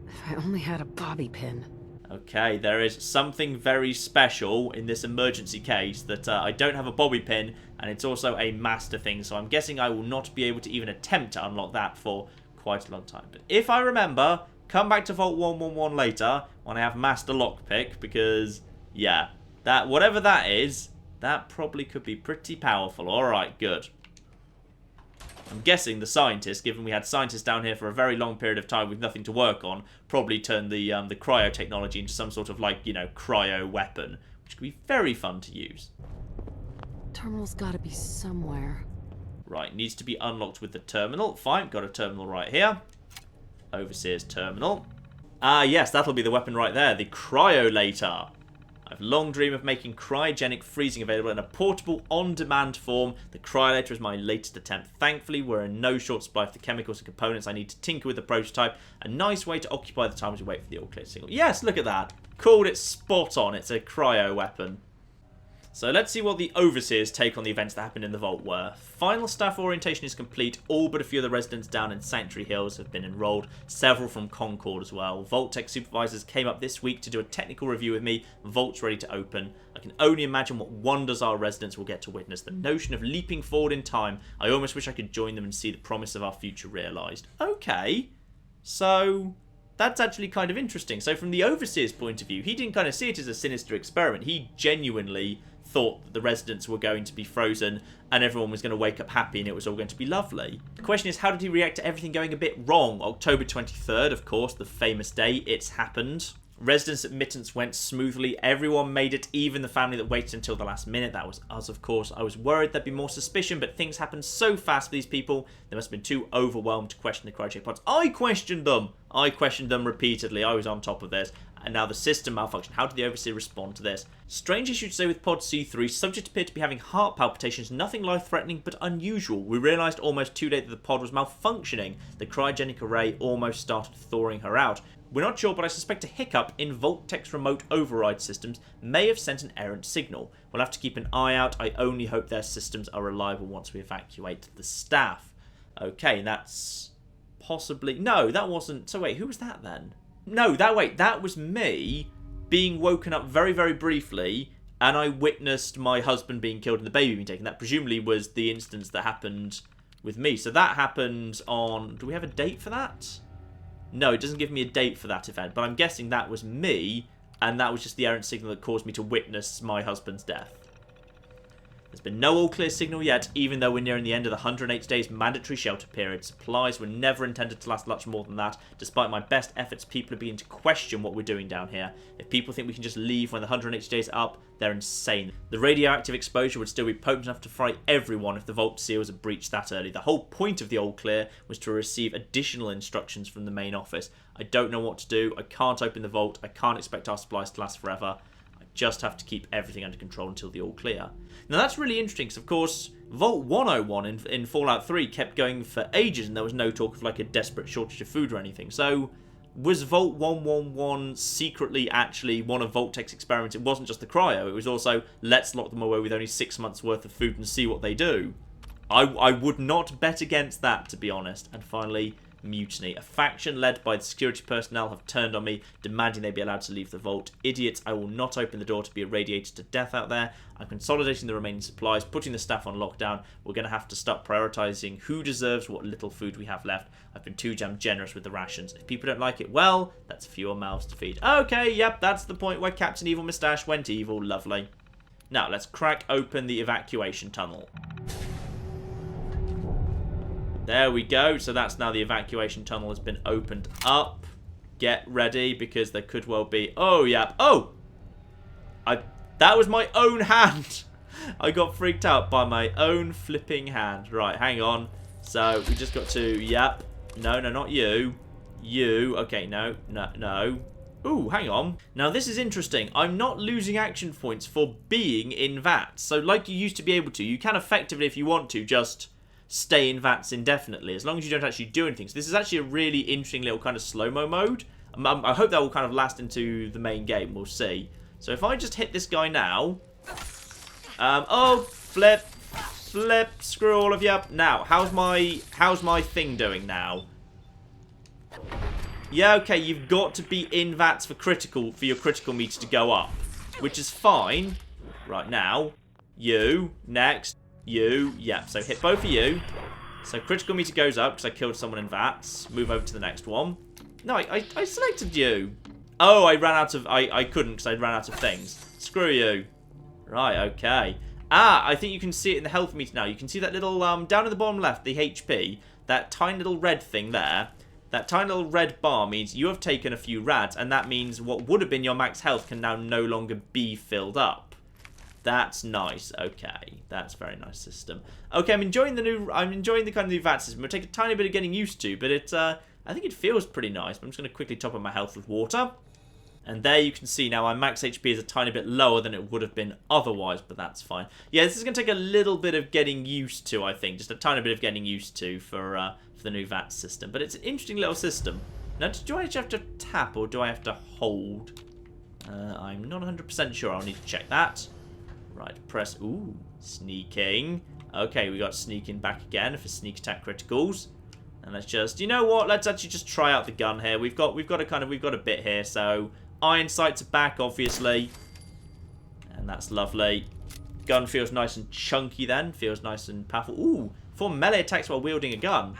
S3: If I only had a bobby pin.
S1: Okay, there is something very special in this emergency case that I don't have a bobby pin, and it's also a master thing, so I'm guessing I will not be able to even attempt to unlock that for quite a long time. But if I remember, come back to Vault 111 later when I have master lockpick, because, yeah, that whatever that is, that probably could be pretty powerful. Alright, good. I'm guessing the scientists, given we had scientists down here for a very long period of time with nothing to work on, probably turned the cryo technology into some sort of, like, you know, cryo weapon, which could be very fun to use.
S3: Terminal's gotta be somewhere.
S1: Right, needs to be unlocked with the terminal. Fine, got a terminal right here. Overseer's terminal. Ah, yes, that'll be the weapon right there, the cryolator. I've long dreamed of making cryogenic freezing available in a portable, on-demand form. The cryolator is my latest attempt. Thankfully, we're in no short supply of the chemicals and components I need to tinker with the prototype. A nice way to occupy the time as we wait for the all-clear signal. Yes, look at that. Called it spot on. It's a cryo weapon. So let's see what the Overseer's take on the events that happened in the Vault were. Final staff orientation is complete. All but a few of the residents down in Sanctuary Hills have been enrolled. Several from Concord as well. Vault Tech supervisors came up this week to do a technical review with me. Vault's ready to open. I can only imagine what wonders our residents will get to witness. The notion of leaping forward in time. I almost wish I could join them and see the promise of our future realised. Okay. So that's actually kind of interesting. So from the Overseer's point of view, he didn't kind of see it as a sinister experiment. He genuinely thought that the residents were going to be frozen and everyone was going to wake up happy and it was all going to be lovely. The question is, how did he react to everything going a bit wrong? October 23rd, of course, the famous day, it's happened. Residents' admittance went smoothly. Everyone made it, even the family that waited until the last minute. That was us, of course. I was worried there'd be more suspicion, but things happened so fast for these people, they must have been too overwhelmed to question the cryogenic pods. I questioned them! I questioned them repeatedly. I was on top of this. And now the system malfunctioned. How did the Overseer respond to this? Strange issue to say with Pod C3. Subject appeared to be having heart palpitations. Nothing life-threatening, but unusual. We realised almost too late that the pod was malfunctioning. The cryogenic array almost started thawing her out. We're not sure, but I suspect a hiccup in Vault-Tec's remote override systems may have sent an errant signal. We'll have to keep an eye out. I only hope their systems are reliable once we evacuate the staff. Okay, that's possibly... No, that wasn't... So wait, who was that then? No, that was me being woken up very, very briefly, and I witnessed my husband being killed and the baby being taken. That presumably was the instance that happened with me. So that happened on... Do we have a date for that? No, it doesn't give me a date for that event, but I'm guessing that was me, and that was just the errant signal that caused me to witness my husband's death. There's been no all-clear signal yet, even though we're nearing the end of the 180 days mandatory shelter period. Supplies were never intended to last much more than that. Despite my best efforts, people are beginning to question what we're doing down here. If people think we can just leave when the 180 days are up, they're insane. The radioactive exposure would still be potent enough to fry everyone if the vault seals had breached that early. The whole point of the all-clear was to receive additional instructions from the main office. I don't know what to do. I can't open the vault. I can't expect our supplies to last forever. Just have to keep everything under control until the all clear. Now that's really interesting because, of course, Vault 101 in Fallout 3 kept going for ages and there was no talk of like a desperate shortage of food or anything. So was Vault 111 secretly actually one of Vault-Tec's experiments? It wasn't just the cryo, it was also let's lock them away with only 6 months worth of food and see what they do. I would not bet against that, to be honest. And finally, mutiny. A faction led by the security personnel have turned on me, demanding they be allowed to leave the vault. Idiots, I will not open the door to be irradiated to death out there. I'm consolidating the remaining supplies, putting the staff on lockdown. We're going to have to start prioritising who deserves what little food we have left. I've been too damn generous with the rations. If people don't like it, well, that's fewer mouths to feed. Okay, yep, that's the point where Captain Evil Moustache went evil. Lovely. Now, let's crack open the evacuation tunnel. There we go. So that's now the evacuation tunnel has been opened up. Get ready because there could well be... Oh, yeah. Oh! That was my own hand. I got freaked out by my own flipping hand. Right, hang on. So we just got to... Yep. No, not you. You. Okay, no. Ooh, hang on. Now, this is interesting. I'm not losing action points for being in VATS. So like you used to be able to, you can effectively, if you want to, just stay in VATS indefinitely, as long as you don't actually do anything. So this is actually a really interesting little kind of slow-mo mode. I hope that will kind of last into the main game. We'll see. So if I just hit this guy now... oh, flip, screw all of you. Now, how's my thing doing now? Yeah, okay, you've got to be in VATS for your critical meter to go up, which is fine. Right now, you, next, you, yeah, so hit both of you. So critical meter goes up because I killed someone in VATS. Move over to the next one. No, I selected you. Oh, I ran out of... I couldn't because I ran out of things. Screw you. Right, okay. Ah, I think you can see it in the health meter now. You can see that little, down in the bottom left, the HP. That tiny little red thing there. That tiny little red bar means you have taken a few rads, and that means what would have been your max health can now no longer be filled up. That's nice. Okay, that's a very nice system. Okay, I'm enjoying the kind of new VAT system. It'll take a tiny bit of getting used to, but it, I think it feels pretty nice. I'm just going to quickly top up my health with water. And there you can see now my max HP is a tiny bit lower than it would have been otherwise, but that's fine. Yeah, this is going to take a little bit of getting used to, I think. Just a tiny bit of getting used to for the new VAT system. But it's an interesting little system. Now, do I have to tap or do I have to hold? I'm not 100% sure. I'll need to check that. Right, press... Ooh, sneaking. Okay, we got sneaking back again for sneak attack criticals. And let's just... You know what? Let's actually just try out the gun here. We've got a bit here, so... Iron sights are back, obviously. And that's lovely. Gun feels nice and chunky then. Feels nice and powerful. Ooh, 4 melee attacks while wielding a gun.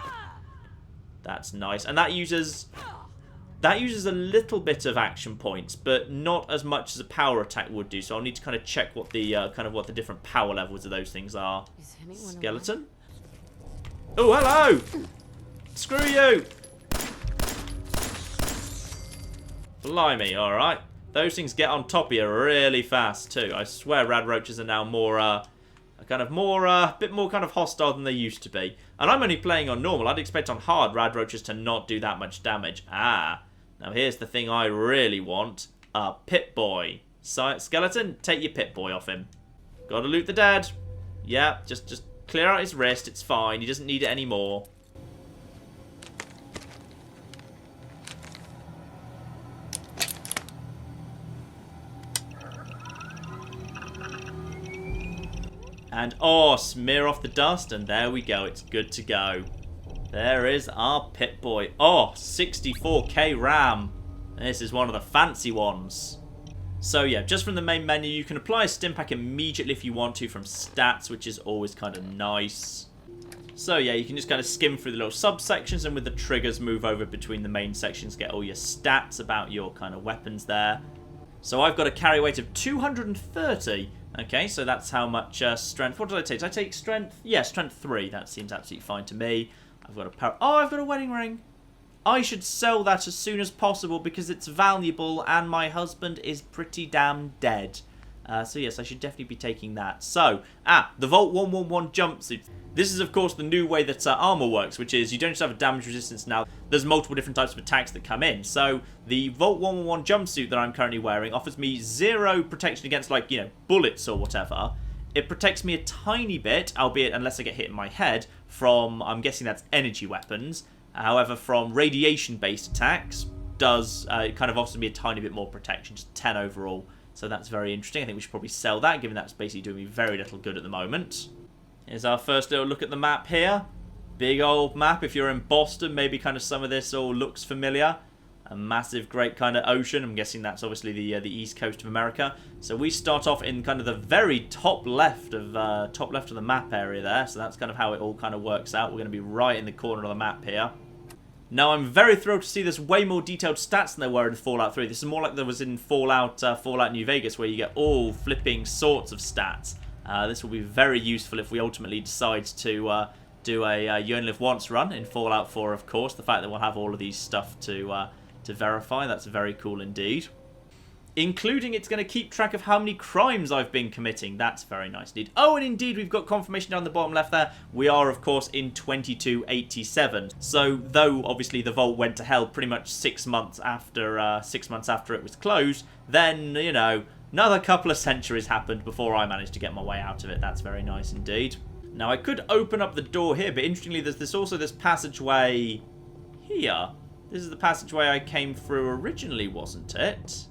S1: That's nice. And that uses a little bit of action points, but not as much as a power attack would do. So I'll need to kind of check what the what the different power levels of those things are. Skeleton. Oh, hello! Screw you! Blimey, alright. Those things get on top of you really fast too. I swear rad roaches are now more a bit more kind of hostile than they used to be. And I'm only playing on normal. I'd expect on hard rad roaches to not do that much damage. Ah. Now here's the thing I really want. A Pip-Boy. Skeleton, take your Pip-Boy off him. Gotta loot the dead. Yeah, just clear out his wrist. It's fine. He doesn't need it anymore. And, oh, smear off the dust, and there we go. It's good to go. There is our Pip-Boy. Oh, 64k RAM. This is one of the fancy ones. So, yeah, just from the main menu, you can apply a stim pack immediately if you want to from stats, which is always kind of nice. So, yeah, you can just kind of skim through the little subsections, and with the triggers, move over between the main sections, get all your stats about your kind of weapons there. So, I've got a carry weight of 230. Okay, so that's how much strength. What did I take? Did I take strength? Yeah, strength 3. That seems absolutely fine to me. I've got a power. Oh, I've got a wedding ring. I should sell that as soon as possible because it's valuable and my husband is pretty damn dead. So yes, I should definitely be taking that. So, the Vault 111 jumpsuit. This is, of course, the new way that armor works, which is you don't just have a damage resistance now. There's multiple different types of attacks that come in. So, the Vault 111 jumpsuit that I'm currently wearing offers me 0 protection against, like, you know, bullets or whatever. It protects me a tiny bit, albeit unless I get hit in my head, from, I'm guessing that's energy weapons. However, from radiation-based attacks, it kind of offers me a tiny bit more protection, just 10 overall. So that's very interesting. I think we should probably sell that, given that's basically doing me very little good at the moment. Here's our first little look at the map here. Big old map. If you're in Boston, maybe kind of some of this all looks familiar. A massive, great kind of ocean. I'm guessing that's obviously the east coast of America. So we start off in kind of the very top left of the map area there. So that's kind of how it all kind of works out. We're going to be right in the corner of the map here. Now, I'm very thrilled to see there's way more detailed stats than there were in Fallout 3. This is more like there was in Fallout New Vegas, where you get all flipping sorts of stats. This will be very useful if we ultimately decide to do a You Only Live Once run in Fallout 4, of course. The fact that we'll have all of these stuff to verify, that's very cool indeed. Including it's going to keep track of how many crimes I've been committing. That's very nice indeed. Oh, and indeed, we've got confirmation down the bottom left there. We are, of course, in 2287. So, though obviously the vault went to hell pretty much 6 months after it was closed, then, you know, another couple of centuries happened before I managed to get my way out of it. That's very nice indeed. Now, I could open up the door here, but interestingly, there's also this passageway here. This is the passageway I came through originally, wasn't it?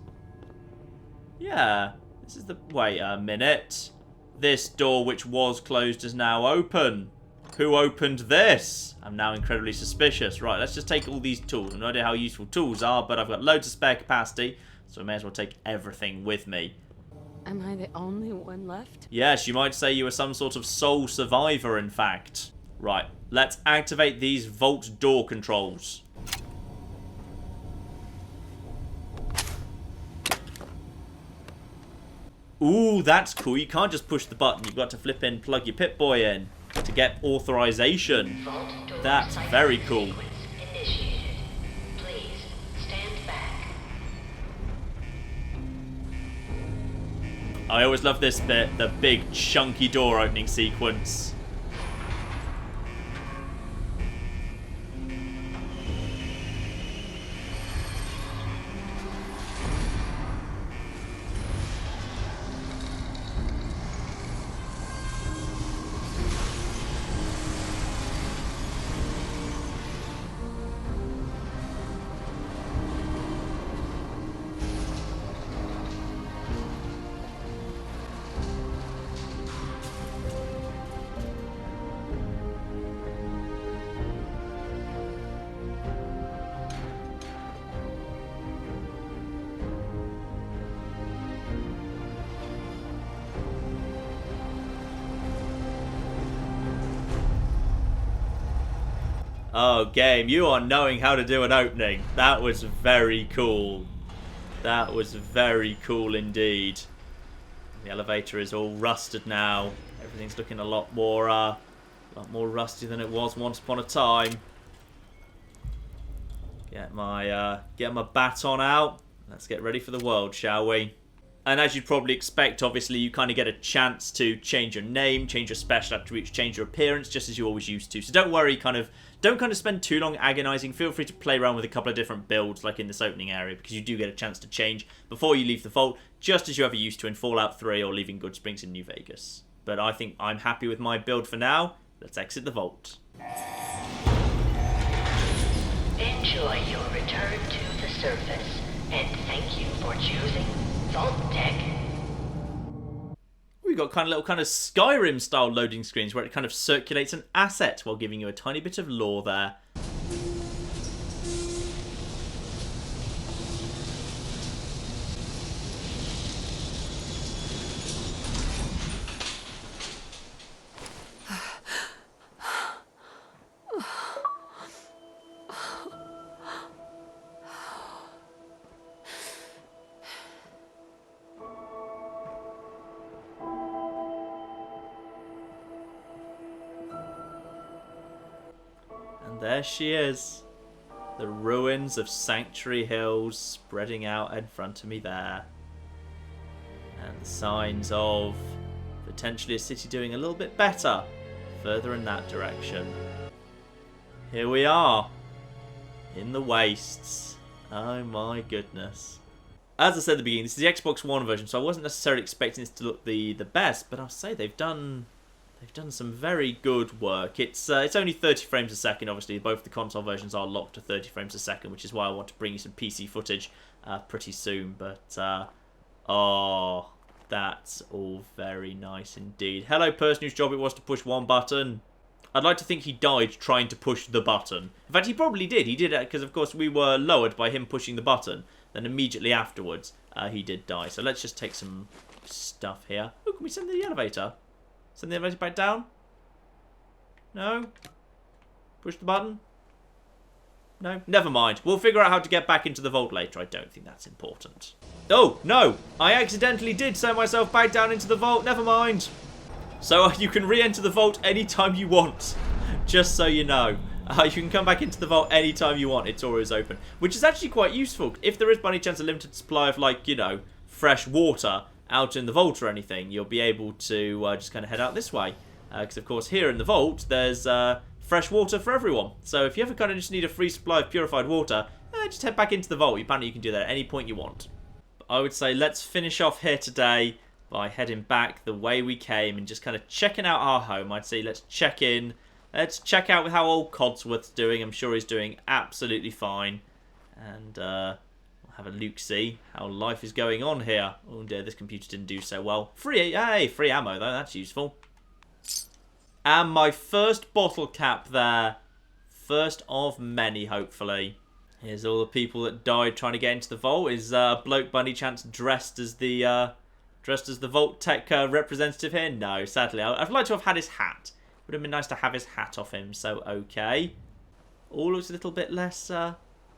S1: Yeah, this is the... Wait a minute. This door, which was closed, is now open. Who opened this? I'm now incredibly suspicious. Right, let's just take all these tools. I have no idea how useful tools are, but I've got loads of spare capacity, so I may as well take everything with me.
S3: Am I the only one left?
S1: Yes, you might say you were some sort of sole survivor, in fact. Right, let's activate these vault door controls. Ooh, that's cool. You can't just push the button. You've got to flip in, plug your Pip-Boy in to get authorization. That's very cool. I always love this bit, the big chunky door opening sequence. Oh, game, you are knowing how to do an opening. That was very cool. That was very cool indeed. The elevator is all rusted now. Everything's looking a lot more rusty than it was once upon a time. Get my baton out. Let's get ready for the world, shall we? And as you'd probably expect, obviously, you kind of get a chance to change your name, change your special attributes, change your appearance, just as you always used to. So don't worry, don't spend too long agonizing. Feel free to play around with a couple of different builds, like in this opening area, because you do get a chance to change before you leave the vault, just as you ever used to in Fallout 3 or leaving Good Springs in New Vegas. But I think I'm happy with my build for now. Let's exit the vault.
S13: Enjoy your return to the surface, and thank you for choosing Vault Tech.
S1: We've got kind of Skyrim style loading screens where it kind of circulates an asset while giving you a tiny bit of lore there. There she is. The ruins of Sanctuary Hills spreading out in front of me there. And the signs of potentially a city doing a little bit better further in that direction. Here we are. In the wastes. Oh my goodness. As I said at the beginning, this is the Xbox One version, so I wasn't necessarily expecting this to look the best, but I'll say they've done some very good work. It's only 30 frames a second, obviously. Both the console versions are locked to 30 frames a second, which is why I want to bring you some PC footage pretty soon. But, oh, that's all very nice indeed. Hello, person whose job it was to push one button. I'd like to think he died trying to push the button. In fact, he probably did. He did it because, of course, we were lowered by him pushing the button. Then immediately afterwards, he did die. So let's just take some stuff here. Oh, can we send the elevator? Send the elevator back down? No? Push the button? No? Never mind. We'll figure out how to get back into the vault later. I don't think that's important. Oh, no! I accidentally did send myself back down into the vault. Never mind. So you can re-enter the vault anytime you want. Just so you know. You can come back into the vault anytime you want. It's always open. Which is actually quite useful. If there is by any chance a limited supply of, like, you know, fresh water out in the vault or anything, you'll be able to just kind of head out this way. Because, of course, here in the vault, there's fresh water for everyone. So if you ever kind of just need a free supply of purified water, just head back into the vault. Apparently you can do that at any point you want. But I would say let's finish off here today by heading back the way we came and just kind of checking out our home. I'd say let's check in. Let's check out how old Codsworth's doing. I'm sure he's doing absolutely fine. And have a look-see how life is going on here. Oh dear, this computer didn't do so well. Free ammo though, that's useful. And my first bottle cap there. First of many, hopefully. Here's all the people that died trying to get into the vault. Is Bloke Bunny Chance dressed as the Vault Tech representative here? No, sadly. I'd like to have had his hat. Would have been nice to have his hat off him, so okay. All looks a little bit less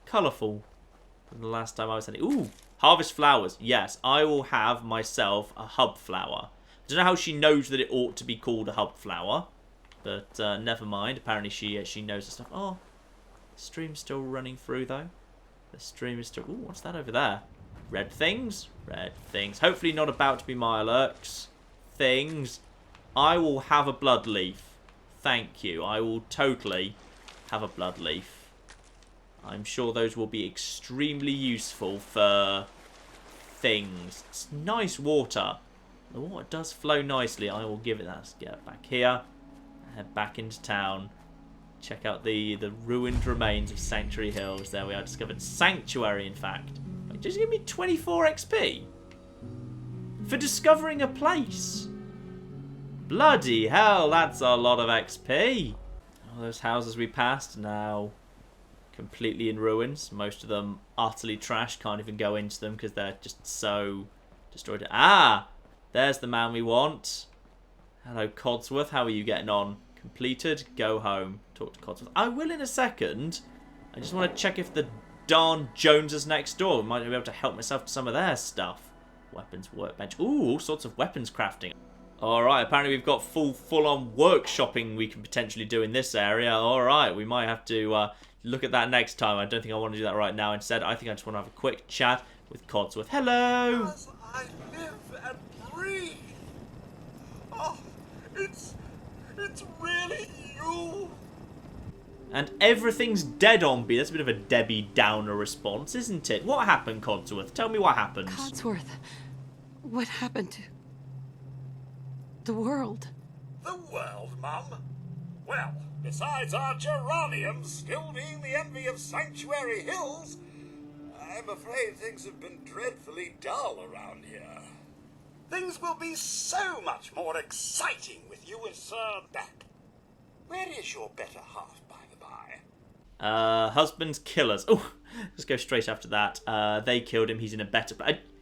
S1: colourful than the last time I was in it. Ooh, harvest flowers. Yes, I will have myself a hub flower. I don't know how she knows that it ought to be called a hub flower, but never mind. Apparently she knows the stuff. Oh, the stream's still running through though. The stream is still... Ooh, what's that over there? Red things? Red things. Hopefully not about to be Mirelurks. Things. I will have a blood leaf. Thank you. I will totally have a blood leaf. I'm sure those will be extremely useful for things. It's nice water. The water does flow nicely. I will give it that. Let's get back here. Head back into town. Check out the ruined remains of Sanctuary Hills. There we are. Discovered Sanctuary, in fact. Wait, just give me 24 XP? For discovering a place. Bloody hell, that's a lot of XP. All those houses we passed now completely in ruins. Most of them utterly trashed. Can't even go into them because they're just so destroyed. Ah, there's the man we want. Hello, Codsworth. How are you getting on? Completed. Go home. Talk to Codsworth. I will in a second. I just want to check if the darn Joneses next door might be able to help myself to some of their stuff. Weapons workbench. Ooh, all sorts of weapons crafting. Alright, apparently we've got full-on workshopping we can potentially do in this area. Alright, we might have to look at that next time. I don't think I want to do that right now. Instead, I think I just want to have a quick chat with Codsworth. Hello!
S4: As I live and breathe. Oh, it's really you.
S1: And everything's dead on B. That's a bit of a Debbie Downer response, isn't it? What happened, Codsworth? Tell me what happened.
S3: Codsworth, what happened to the world?
S4: The world, Mum? Well, besides our geraniums still being the envy of Sanctuary Hills, I'm afraid things have been dreadfully dull around here. Things will be so much more exciting with you and Sir back. Where is your better half, by the by?
S1: Husband's killers. Oh, let's go straight after that. They killed him. He's in a better...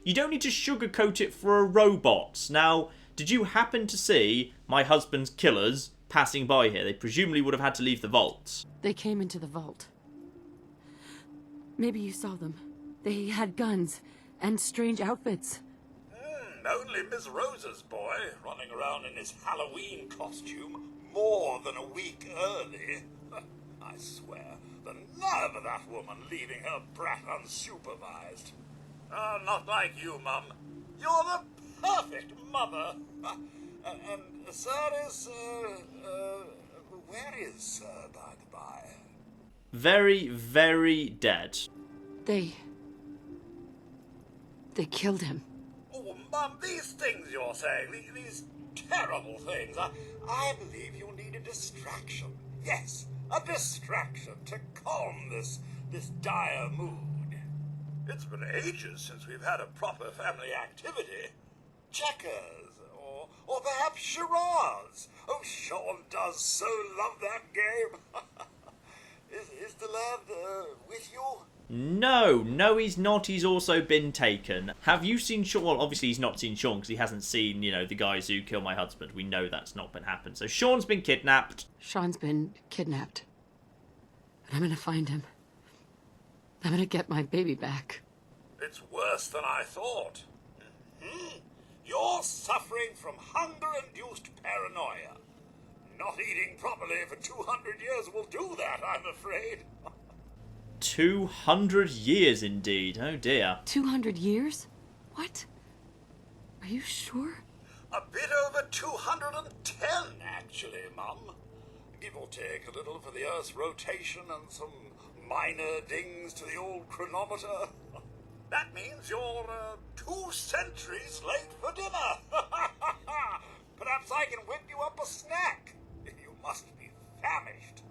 S1: You don't need to sugarcoat it for a robot. Now, did you happen to see my husband's killers passing by here? They presumably would have had to leave the vault.
S3: They came into the vault. Maybe you saw them. They had guns and strange outfits.
S4: Only Miss Rosa's boy, running around in his Halloween costume more than a week early. I swear, the nerve of that woman leaving her brat unsupervised. Not like you, Mum. You're the perfect mother. And Sir is, where is Sir, by the by?
S1: Very, very dead.
S3: They killed him.
S4: Oh, Mum, these things you're saying, these terrible things, I believe you need a distraction. Yes, a distraction to calm this dire mood. It's been ages since we've had a proper family activity. Checkers, or perhaps charades. Oh, Sean does so love that game. Is the lad with you?
S1: No, he's not. He's also been taken. Have you seen Sean? Well, obviously he's not seen Sean because he hasn't seen, the guys who killed my husband. We know that's not been happened. So Sean's been kidnapped.
S3: Sean's been kidnapped. But I'm gonna find him. I'm gonna get my baby back.
S4: It's worse than I thought. You're suffering from hunger-induced paranoia. Not eating properly for 200 years will do that, I'm afraid.
S1: 200 years indeed. Oh dear.
S3: 200 years? What? Are you sure?
S4: A bit over 210, actually, Mum. Give or take a little for the Earth's rotation and some minor dings to the old chronometer. That means you're 2 centuries late for dinner. Perhaps I can whip you up a snack. You must be famished.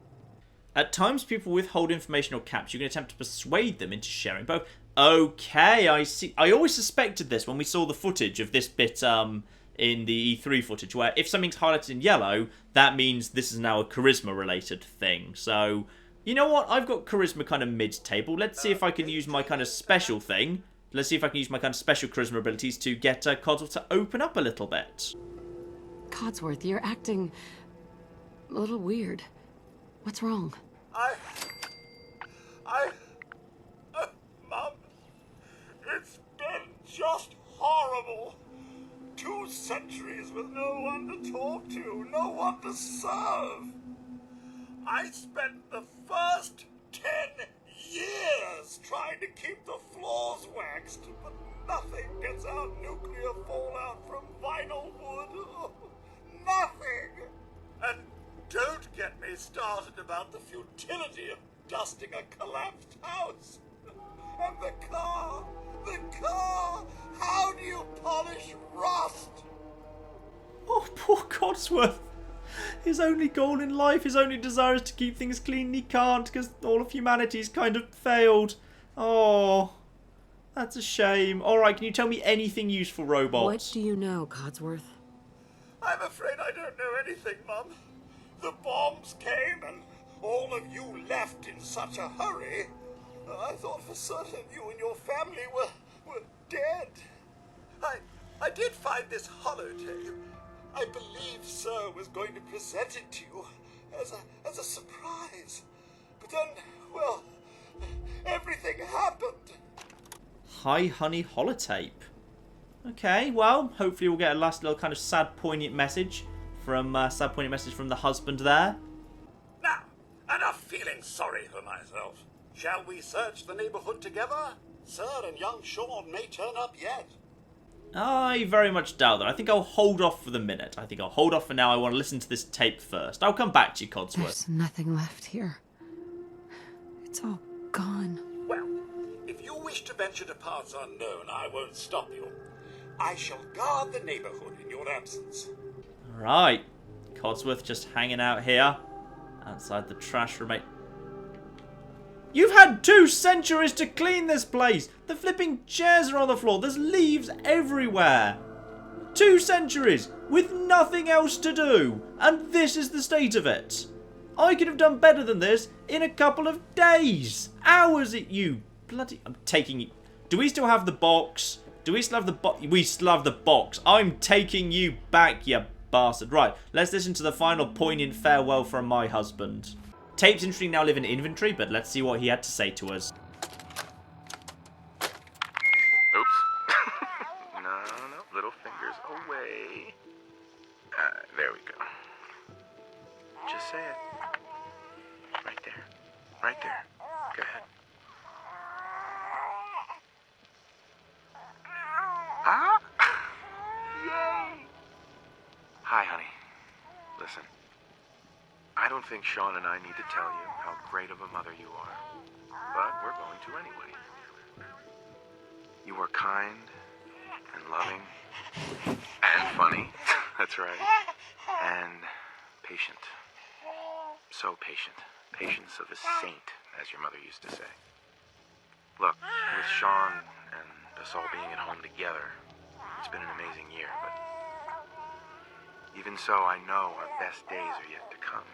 S1: At times, people withhold information or capture. You can attempt to persuade them into sharing both. Okay, I see. I always suspected this when we saw the footage of this bit in the E3 footage, where if something's highlighted in yellow, that means this is now a charisma-related thing. So, you know what? I've got charisma kind of mid-table. Let's see if I can use my kind of special thing. Let's see if I can use my kind of special charisma abilities to get Codsworth to open up a little bit.
S3: Codsworth, you're acting a little weird. What's wrong?
S4: Mum, it's been just horrible. 2 centuries with no one to talk to, no one to serve. I spent the first 10 years trying to keep the floors waxed, but nothing gets out nuclear fallout from vinyl wood. Nothing. And don't get me started about the futility of dusting a collapsed house. And the car, how do you polish rust?
S1: Oh, poor Codsworth. His only goal in life, his only desire is to keep things clean, and he can't because all of humanity's kind of failed. Oh, that's a shame. Alright, can you tell me anything useful, robot?
S3: What do you know, Codsworth?
S4: I'm afraid I don't know anything, Mum. The bombs came and all of you left in such a hurry. I thought for certain you and your family were dead. I did find this holotape. I believe Sir was going to present it to you. as a surprise. But then, well, everything happened.
S1: Hi, honey, holotape. Okay, well, hopefully we'll get a last little kind of sad, poignant message from the husband there.
S4: Now, enough feeling sorry for myself. Shall we search the neighborhood together? Sir and young Sean may turn up yet.
S1: I very much doubt that. I think I'll hold off for the minute. I think I'll hold off for now. I want to listen to this tape first. I'll come back to you, Codsworth.
S3: There's nothing left here. It's all gone.
S4: Well, if you wish to venture to paths unknown, I won't stop you. I shall guard the neighborhood in your absence.
S1: Right. Codsworth just hanging out here outside the trash remain. You've had 2 centuries to clean this place. The flipping chairs are on the floor. There's leaves everywhere. 2 centuries with nothing else to do. And this is the state of it. I could have done better than this in a couple of days. Hours at you. Bloody... I'm taking you... Do we still have the box? Do we still have the box? We still have the box. I'm taking you back, you bastard. Right, let's listen to the final poignant farewell from my husband. Tapes interesting now live in inventory, but let's see what he had to say to us.
S2: Oops. No, little fingers away. There we go. Just say it. Right there. Right there. Go ahead. Ah! Yay! Hi, honey. Listen. I don't think Sean and I need to tell you how great of a mother you are. But we're going to anyway. You were kind and loving and funny. That's right. And patient. So patient. Patience of a saint, as your mother used to say. Look, with Sean and us all being at home together, it's been an amazing year, but even so, I know our best days are yet to come.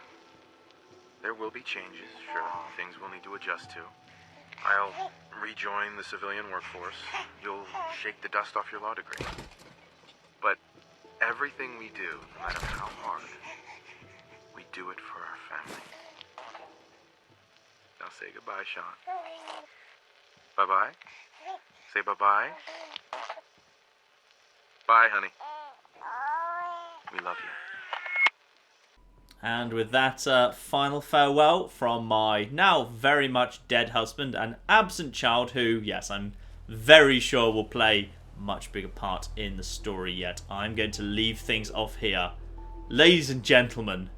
S2: There will be changes, sure, things we'll need to adjust to. I'll rejoin the civilian workforce. You'll shake the dust off your law degree. But everything we do, no matter how hard, we do it for our family. Now say goodbye, Sean. Bye-bye. Say bye-bye. Bye, honey. We love you.
S1: And with that final farewell from my now very much dead husband and absent child who, yes, I'm very sure will play a much bigger part in the story yet, I'm going to leave things off here. Ladies and gentlemen,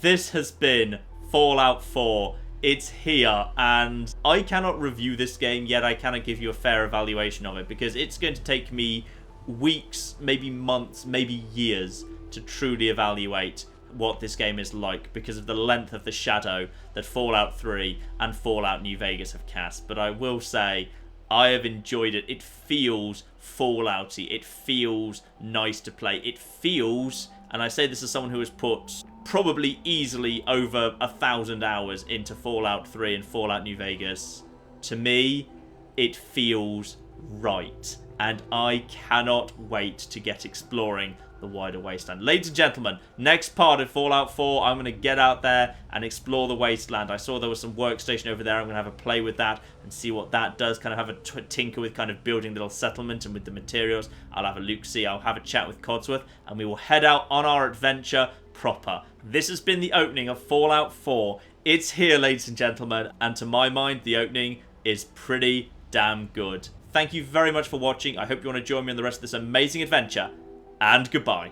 S1: this has been Fallout 4. It's here, and I cannot review this game yet. I cannot give you a fair evaluation of it because it's going to take me weeks, maybe months, maybe years to truly evaluate what this game is like because of the length of the shadow that Fallout 3 and Fallout New Vegas have cast. But I will say I have enjoyed it. It feels Fallouty. It feels nice to play. It feels, and I say this as someone who has put probably easily over 1,000 hours into Fallout 3 and Fallout New Vegas, to me it feels right, and I cannot wait to get exploring the wider wasteland. Ladies and gentlemen, next part of Fallout 4, I'm going to get out there and explore the wasteland. I saw there was some workstation over there. I'm going to have a play with that and see what that does. Kind of have a tinker with kind of building a little settlement and with the materials. I'll have a look-see. I'll have a chat with Codsworth and we will head out on our adventure proper. This has been the opening of Fallout 4. It's here, ladies and gentlemen, and to my mind, the opening is pretty damn good. Thank you very much for watching. I hope you want to join me on the rest of this amazing adventure, and goodbye.